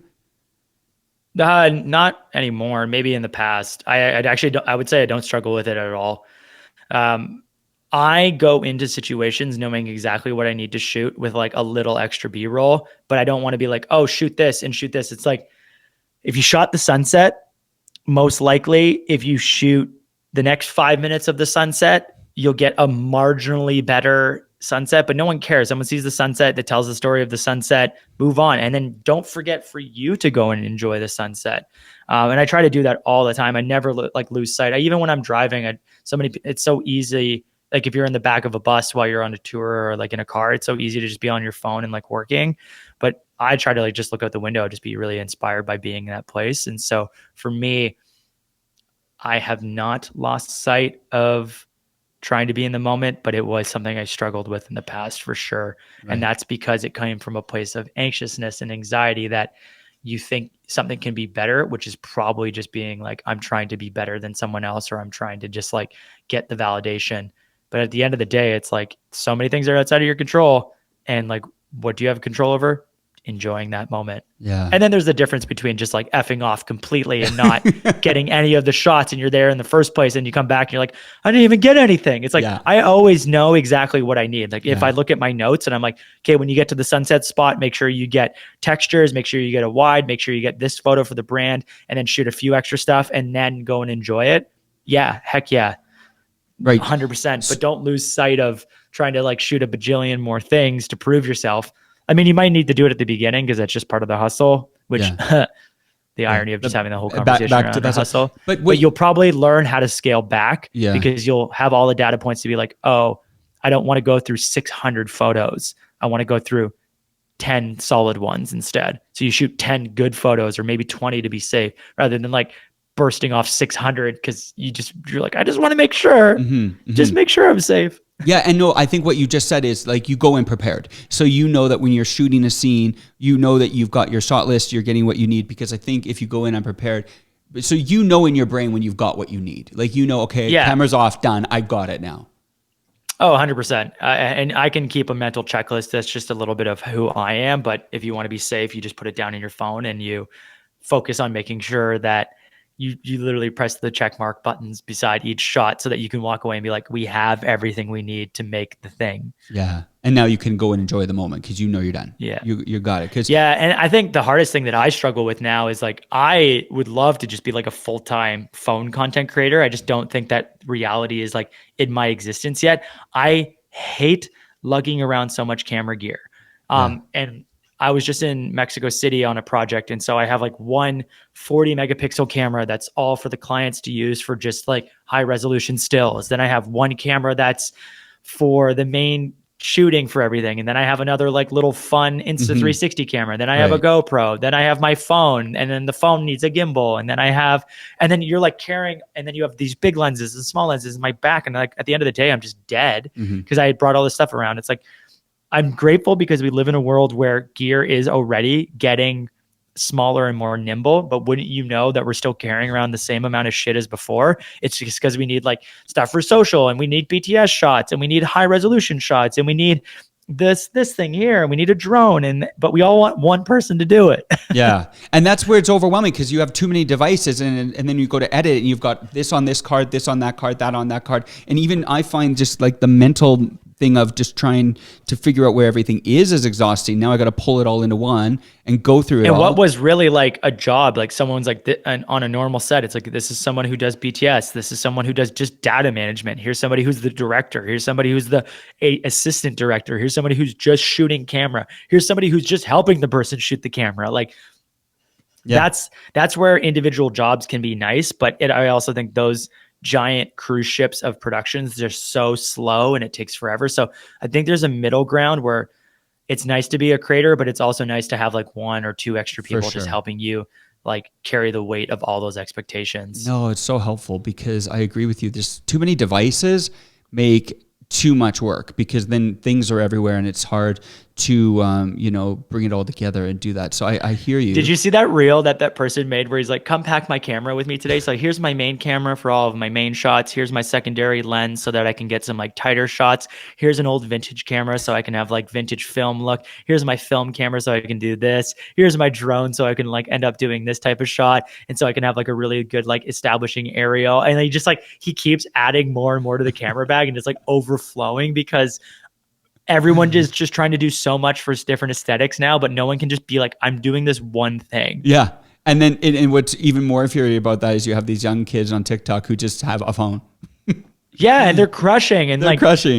Not anymore. Maybe in the past. I would say I don't struggle with it at all. I go into situations knowing exactly what I need to shoot with like a little extra B-roll, but I don't want to be like, oh, shoot this and shoot this. It's like, if you shot the sunset, most likely if you shoot the next 5 minutes of the sunset, you'll get a marginally better sunset, but no one cares. Someone sees the sunset that tells the story of the sunset, move on. And then don't forget for you to go and enjoy the sunset. And I try to do that all the time. I never lose sight. Even when I'm driving, it's so easy. Like if you're in the back of a bus while you're on a tour or like in a car, it's so easy to just be on your phone and like working. But I try to like just look out the window, just be really inspired by being in that place. And so for me, I have not lost sight of trying to be in the moment, but it was something I struggled with in the past for sure. Right. And that's because it came from a place of anxiousness and anxiety that you think something can be better, which is probably just being like, I'm trying to be better than someone else, or I'm trying to just like get the validation. But at the end of the day, it's like so many things are outside of your control. And like, what do you have control over? Enjoying that moment. Yeah. And then there's the difference between just like effing off completely and not getting any of the shots, and you're there in the first place and you come back and you're like, I didn't even get anything. It's like, I always know exactly what I need. Like if I look at my notes and I'm like, okay, when you get to the sunset spot, make sure you get textures, make sure you get a wide, make sure you get this photo for the brand, and then shoot a few extra stuff and then go and enjoy it. Yeah. Heck yeah. Right. 100%. But don't lose sight of trying to like shoot a bajillion more things to prove yourself. I mean, you might need to do it at the beginning because that's just part of the hustle, which the irony of just having the whole conversation back around the hustle. But you'll probably learn how to scale back because you'll have all the data points to be like, oh, I don't want to go through 600 photos. I want to go through 10 solid ones instead. So you shoot 10 good photos or maybe 20 to be safe rather than like bursting off 600 because you're like, I just want to make sure, just make sure I'm safe.
Yeah. And no, I think what you just said is like you go in prepared. So you know that when you're shooting a scene, you know that you've got your shot list, you're getting what you need. Because I think if you go in unprepared, so you know in your brain when you've got what you need. Like, you know, okay, camera's off, done, I got it now.
Oh, 100%. And I can keep a mental checklist that's just a little bit of who I am. But if you want to be safe, you just put it down in your phone and you focus on making sure that you literally press the check mark buttons beside each shot so that you can walk away and be like, we have everything we need to make the thing.
Yeah. And now you can go and enjoy the moment because you know you're done.
Yeah.
You got it.
And I think the hardest thing that I struggle with now is like, I would love to just be like a full-time phone content creator. I just don't think that reality is like in my existence yet. I hate lugging around so much camera gear. And I was just in Mexico City on a project. And so I have like one 40 megapixel camera that's all for the clients to use for just like high resolution stills. Then I have one camera that's for the main shooting for everything. And then I have another like little fun Insta360 camera. Then I have a GoPro. Then I have my phone, and then the phone needs a gimbal. And then you're like carrying, and then you have these big lenses and small lenses in my back. And like at the end of the day, I'm just dead because I had brought all this stuff around. It's like, I'm grateful because we live in a world where gear is already getting smaller and more nimble, but wouldn't you know that we're still carrying around the same amount of shit as before? It's just because we need like stuff for social, and we need BTS shots, and we need high resolution shots, and we need this thing here, and we need a drone, but we all want one person to do it.
Yeah. And that's where it's overwhelming, because you have too many devices, and then you go to edit and you've got this on this card, this on that card, that on that card. And even I find just like the mental thing of just trying to figure out where everything is exhausting. Now I got to pull it all into one and go through it all.
And what was really like a job, like someone's like on a normal set, it's like, this is someone who does BTS. This is someone who does just data management. Here's somebody who's the director. Here's somebody who's the assistant director. Here's somebody who's just shooting camera. Here's somebody who's just helping the person shoot the camera. Like, that's where individual jobs can be nice. But I also think those giant cruise ships of productions, they're so slow and it takes forever. So I think there's a middle ground where it's nice to be a creator, but it's also nice to have like one or two extra people just helping you like carry the weight of all those expectations.
No, it's so helpful, because I agree with you. There's too many devices make too much work, because then things are everywhere and it's hard to bring it all together and do that. So I hear you.
Did you see that reel that person made where he's like, come pack my camera with me today? So here's my main camera for all of my main shots. Here's my secondary lens so that I can get some like tighter shots. Here's an old vintage camera so I can have like vintage film look. Here's my film camera so I can do this. Here's my drone so I can like end up doing this type of shot. And so I can have like a really good like establishing aerial. And he keeps adding more and more to the camera bag, and it's like overflowing because everyone is just trying to do so much for different aesthetics now, but no one can just be like, I'm doing this one thing.
Yeah. And then, and what's even more infuriating about that is you have these young kids on TikTok who just have a phone.
Yeah. And they're crushing. And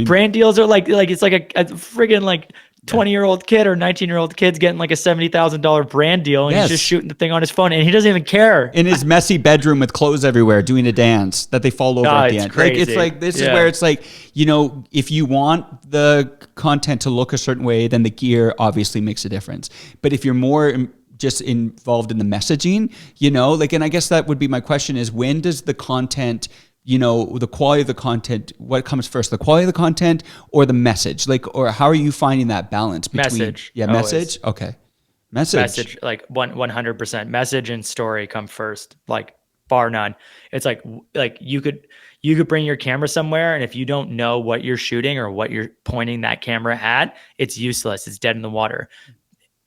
brand deals are like it's like a friggin' like 20-year-old kid or 19-year-old kid's getting like a $70,000 brand deal, and he's just shooting the thing on his phone, and he doesn't even care.
In his messy bedroom with clothes everywhere, doing a dance that they fall over at the end.
Crazy.
Like, it's like, this is where it's like, if you want the content to look a certain way, then the gear obviously makes a difference. But if you're more just involved in the messaging, and I guess that would be my question is, when does the content, the quality of the content, what comes first, the quality of the content or the message? Or how are you finding that balance between
message?
Yeah, always. Message. Okay.
Message, like 100%. Message and story come first, like bar none. It's like you could bring your camera somewhere, and if you don't know what you're shooting or what you're pointing that camera at, it's useless. It's dead in the water.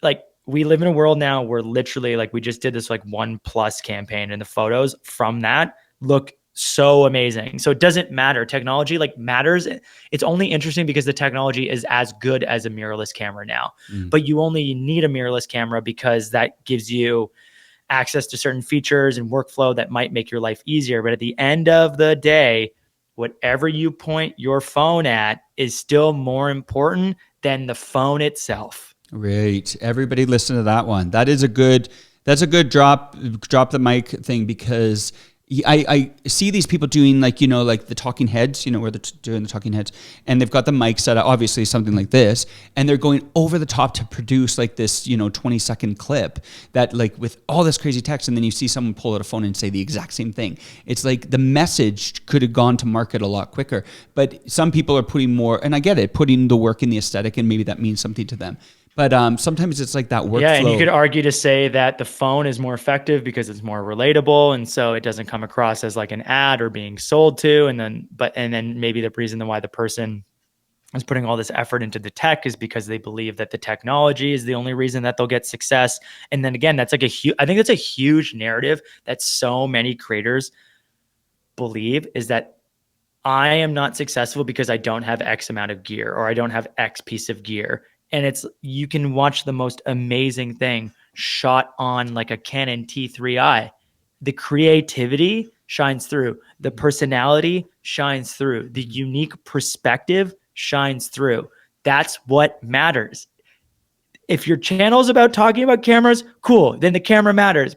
Like, we live in a world now where literally, like, we just did this like OnePlus campaign, and the photos from that look so amazing. So it doesn't matter. Technology like matters. It's only interesting because the technology is as good as a mirrorless camera now. But you only need a mirrorless camera because that gives you access to certain features and workflow that might make your life easier. But at the end of the day, whatever you point your phone at is still more important than the phone itself.
Right. Everybody listen to that one. That's a good drop the mic thing, because I see these people doing like the talking heads, where they're doing the talking heads, and they've got the mic set up, obviously something like this, and they're going over the top to produce like this, 20-second clip that like with all this crazy text, and then you see someone pull out a phone and say the exact same thing. It's like the message could have gone to market a lot quicker, but some people are putting more, and I get it, putting the work in the aesthetic, and maybe that means something to them. But sometimes it's like that workflow.
Yeah, and you could argue to say that the phone is more effective because it's more relatable, and so it doesn't come across as like an ad or being sold to. And then maybe the reason why the person is putting all this effort into the tech is because they believe that the technology is the only reason that they'll get success. And then again, that's like I think that's a huge narrative that so many creators believe, is that I am not successful because I don't have X amount of gear, or I don't have X piece of gear. And you can watch the most amazing thing shot on like a Canon T3i. The creativity shines through. The personality shines through. The unique perspective shines through. That's what matters. if your channel is about talking about cameras, cool, then the camera matters.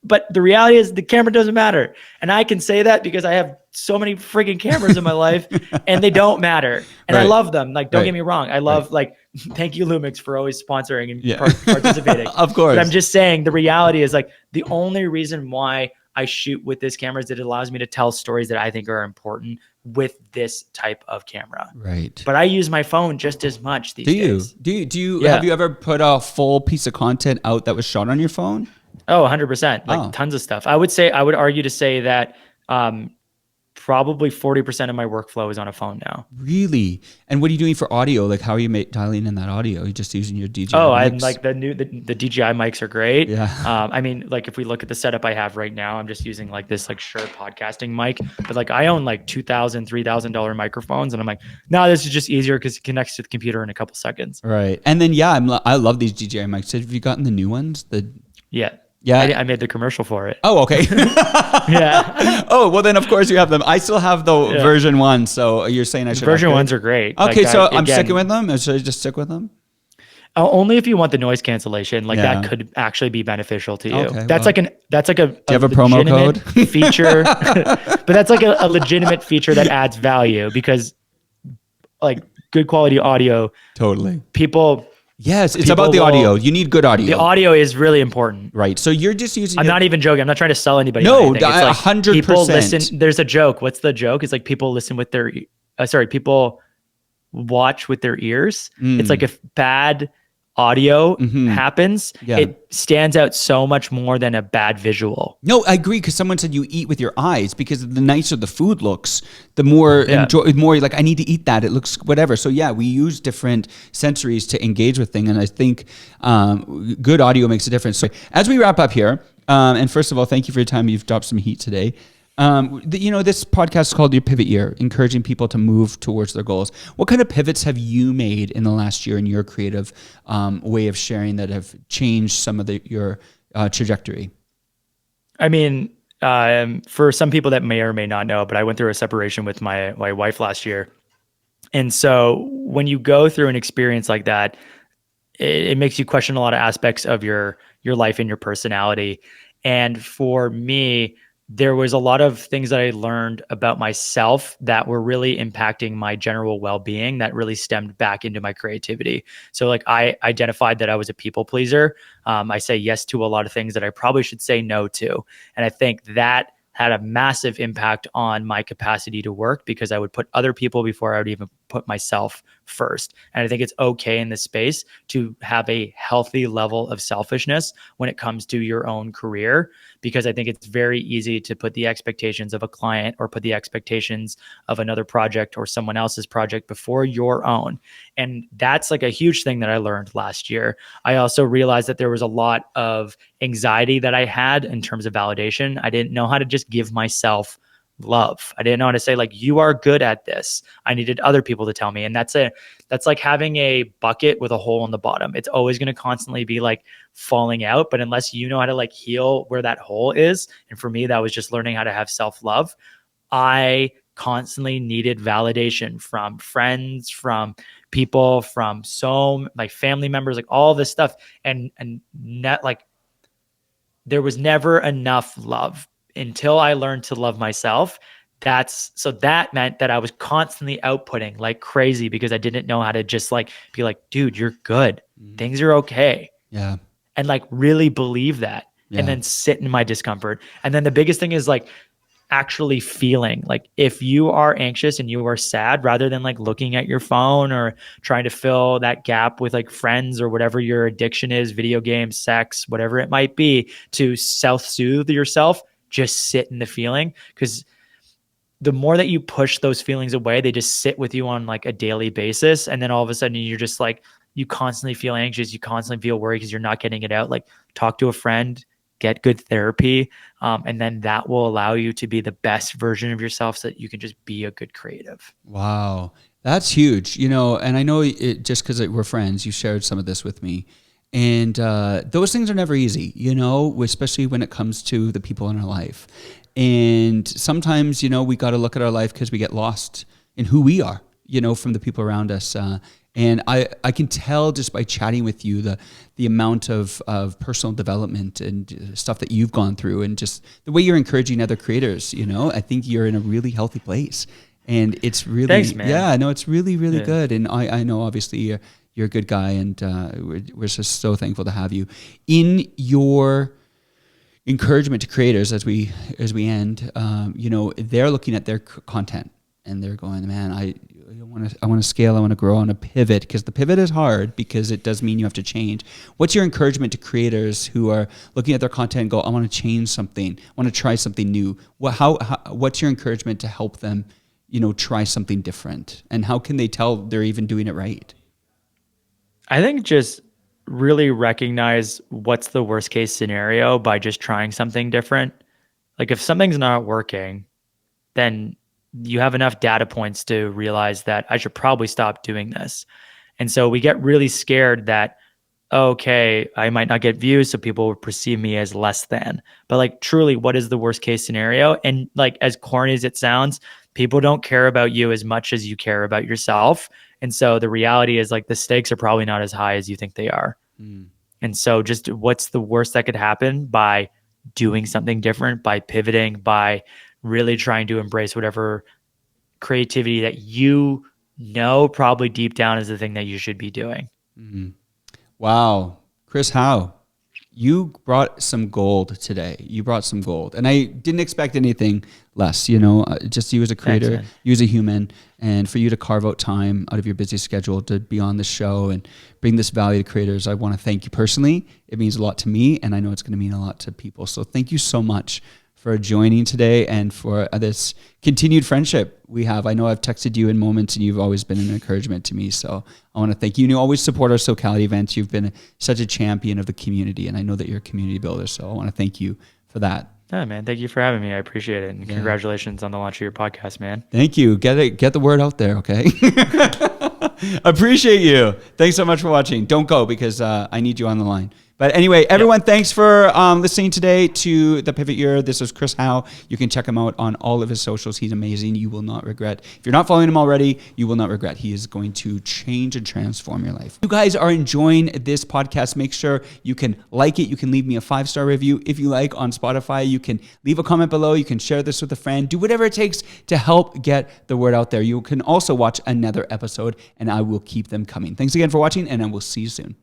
But the reality is the camera doesn't matter. And I can say that because I have so many freaking cameras in my life and they don't matter. And I love them. Like, don't get me wrong. I love like, thank you Lumix for always sponsoring and participating.
Of course.
But I'm just saying the reality is like the only reason why I shoot with this camera is that it allows me to tell stories that I think are important with this type of camera.
Right.
But I use my phone just as much these days.
Do you have you ever put a full piece of content out that was shot on your phone?
Oh, 100%. Like tons of stuff. I would argue to say that probably 40% of my workflow is on a phone now.
Really? And what are you doing for audio? Like, how are you dialing in that audio? Are you just using your DJI
mics?
I'm
like the DJI mics are great.
Yeah.
I mean, like if we look at the setup I have right now, I'm just using like this like Shure podcasting mic, but like I own like $2,000, $3,000 microphones. And I'm like, no, this is just easier because it connects to the computer in a couple seconds.
Right. And then, I love these DJI mics. Have you gotten the new ones?
Yeah, I made the commercial for it.
Oh, okay.
Yeah.
Oh, well then of course you have them. I still have the version 1, so you're saying I should
Version
upgrade?
1s are great.
Okay, so I'm sticking with them? Or should I just stick with them?
Only if you want the noise cancellation, like that could actually be beneficial to you.
Okay,
that's like a
do you have a
promo
code?
Feature, but that's like a legitimate feature that adds value because like good quality audio.
Totally.
Yes,
it's about the audio. You need good audio.
The audio is really important.
Right. So you're just using...
I'm not even joking. I'm not trying to sell anybody.
No,
it's like
100%.
People listen. There's a joke. What's the joke? It's like people listen with their... people watch with their ears. It's like if bad audio happens, it stands out so much more than a bad visual.
No, I agree, because someone said you eat with your eyes, because the nicer the food looks, the more more like I need to eat that. It looks whatever. So yeah, we use different sensories to engage with things, and I think good audio makes a difference. So as we wrap up here, and first of all, thank you for your time. You've dropped some heat today. This podcast is called Your Pivot Year, encouraging people to move towards their goals. What kind of pivots have you made in the last year in your creative way of sharing that have changed some of your trajectory?
I mean, for some people that may or may not know, but I went through a separation with my wife last year. And so when you go through an experience like that, it makes you question a lot of aspects of your life and your personality. And for me, there was a lot of things that I learned about myself that were really impacting my general well-being that really stemmed back into my creativity. So like I identified that I was a people pleaser. I say yes to a lot of things that I probably should say no to. And I think that had a massive impact on my capacity to work because I would put other people before I would even put myself first. And I think it's okay in this space to have a healthy level of selfishness when it comes to your own career, because I think it's very easy to put the expectations of a client or put the expectations of another project or someone else's project before your own. And that's like a huge thing that I learned last year. I also realized that there was a lot of anxiety that I had in terms of validation. I didn't know how to just give myself love. I didn't know how to say like, you are good at this. I needed other people to tell me. And that's like having a bucket with a hole in the bottom. It's always going to constantly be like falling out. But unless you know how to like heal where that hole is, and for me, that was just learning how to have self-love. I constantly needed validation from friends, from people, from like family members, like all this stuff. And not like there was never enough love until I learned to love myself. That meant that I was constantly outputting like crazy because I didn't know how to just like be like, dude, you're good. Things are okay.
Yeah.
And like really believe that and then sit in my discomfort. And then the biggest thing is like actually feeling like if you are anxious and you are sad, rather than like looking at your phone or trying to fill that gap with like friends or whatever your addiction is, video games, sex, whatever it might be, to self-soothe yourself, just sit in the feeling. Because the more that you push those feelings away, they just sit with you on like a daily basis. And then all of a sudden you're just like, you constantly feel anxious. You constantly feel worried because you're not getting it out. Like talk to a friend, get good therapy. And then that will allow you to be the best version of yourself so that you can just be a good creative.
Wow. That's huge. And I know it just because we're friends, you shared some of this with me. And those things are never easy, especially when it comes to the people in our life. And sometimes, we got to look at our life because we get lost in who we are, from the people around us. And I can tell just by chatting with you the amount of personal development and stuff that you've gone through, and just the way you're encouraging other creators. I think you're in a really healthy place, and it's really,
thanks, man.
Yeah, no, it's really, really good. And I know obviously you're a good guy, and we're just so thankful to have you. In your encouragement to creators as we end, they're looking at their content and they're going, man, I want to scale, I want to grow, I want to pivot, because the pivot is hard because it does mean you have to change. What's your encouragement to creators who are looking at their content and go, I want to change something, I want to try something new? What's your encouragement to help them, try something different? And how can they tell they're even doing it right?
I think just really recognize what's the worst case scenario by just trying something different. Like if something's not working, then you have enough data points to realize that I should probably stop doing this. And so we get really scared that, okay, I might not get views, so people will perceive me as less than. But like truly, what is the worst case scenario? And like as corny as it sounds, people don't care about you as much as you care about yourself. And so the reality is like the stakes are probably not as high as you think they are. And so just what's the worst that could happen by doing something different, by pivoting, by really trying to embrace whatever creativity that probably deep down is the thing that you should be doing.
Wow. Chris Hau, you brought some gold today. You brought some gold. And I didn't expect anything less, just you as a creator,
Thanks,
you as a human, and for you to carve out time out of your busy schedule to be on the show and bring this value to creators. I want to thank you personally. It means a lot to me, and I know it's going to mean a lot to people. So thank you so much for joining today and for this continued friendship we have. I know I've texted you in moments and you've always been an encouragement to me. So I want to thank you. You always support our Socality events. You've been such a champion of the community, and I know that you're a community builder. So I want to thank you for that.
Yeah, man. Thank you for having me. I appreciate it. And congratulations on the launch of your podcast, man.
Thank you. Get the word out there. Okay. Appreciate you. Thanks so much for watching. Don't go, because I need you on the line. But anyway, everyone, thanks for listening today to The Pivot Year. This is Chris Hau. You can check him out on all of his socials. He's amazing. You will not regret. If you're not following him already, you will not regret. He is going to change and transform your life. If you guys are enjoying this podcast, make sure you can like it. You can leave me a 5-star review if you like on Spotify. You can leave a comment below. You can share this with a friend. Do whatever it takes to help get the word out there. You can also watch another episode, and I will keep them coming. Thanks again for watching, and I will see you soon.